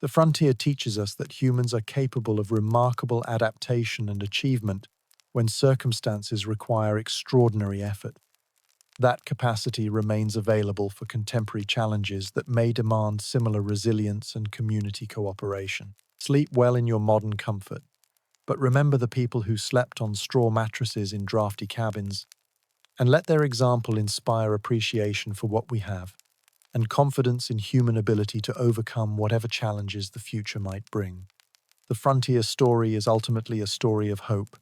The frontier teaches us that humans are capable of remarkable adaptation and achievement when circumstances require extraordinary effort. That capacity remains available for contemporary challenges that may demand similar resilience and community cooperation. Sleep well in your modern comfort, but remember the people who slept on straw mattresses in drafty cabins, and let their example inspire appreciation for what we have and confidence in human ability to overcome whatever challenges the future might bring. The frontier story is ultimately a story of hope,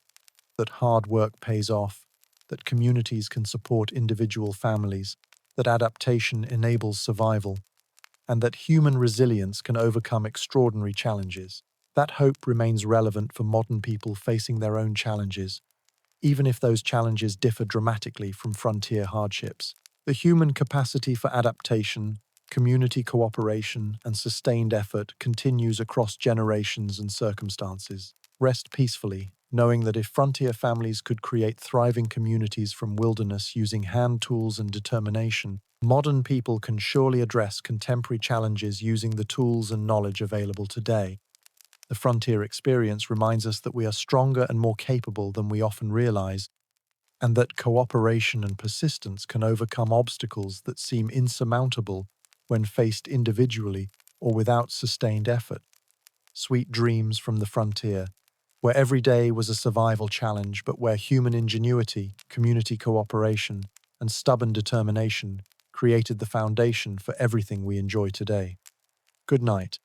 that hard work pays off, that communities can support individual families, that adaptation enables survival, and that human resilience can overcome extraordinary challenges. That hope remains relevant for modern people facing their own challenges, even if those challenges differ dramatically from frontier hardships. The human capacity for adaptation, community cooperation, and sustained effort continues across generations and circumstances. Rest peacefully, knowing that if frontier families could create thriving communities from wilderness using hand tools and determination, modern people can surely address contemporary challenges using the tools and knowledge available today. The frontier experience reminds us that we are stronger and more capable than we often realize, and that cooperation and persistence can overcome obstacles that seem insurmountable when faced individually or without sustained effort. Sweet dreams from the frontier, where every day was a survival challenge, but where human ingenuity, community cooperation, and stubborn determination created the foundation for everything we enjoy today. Good night.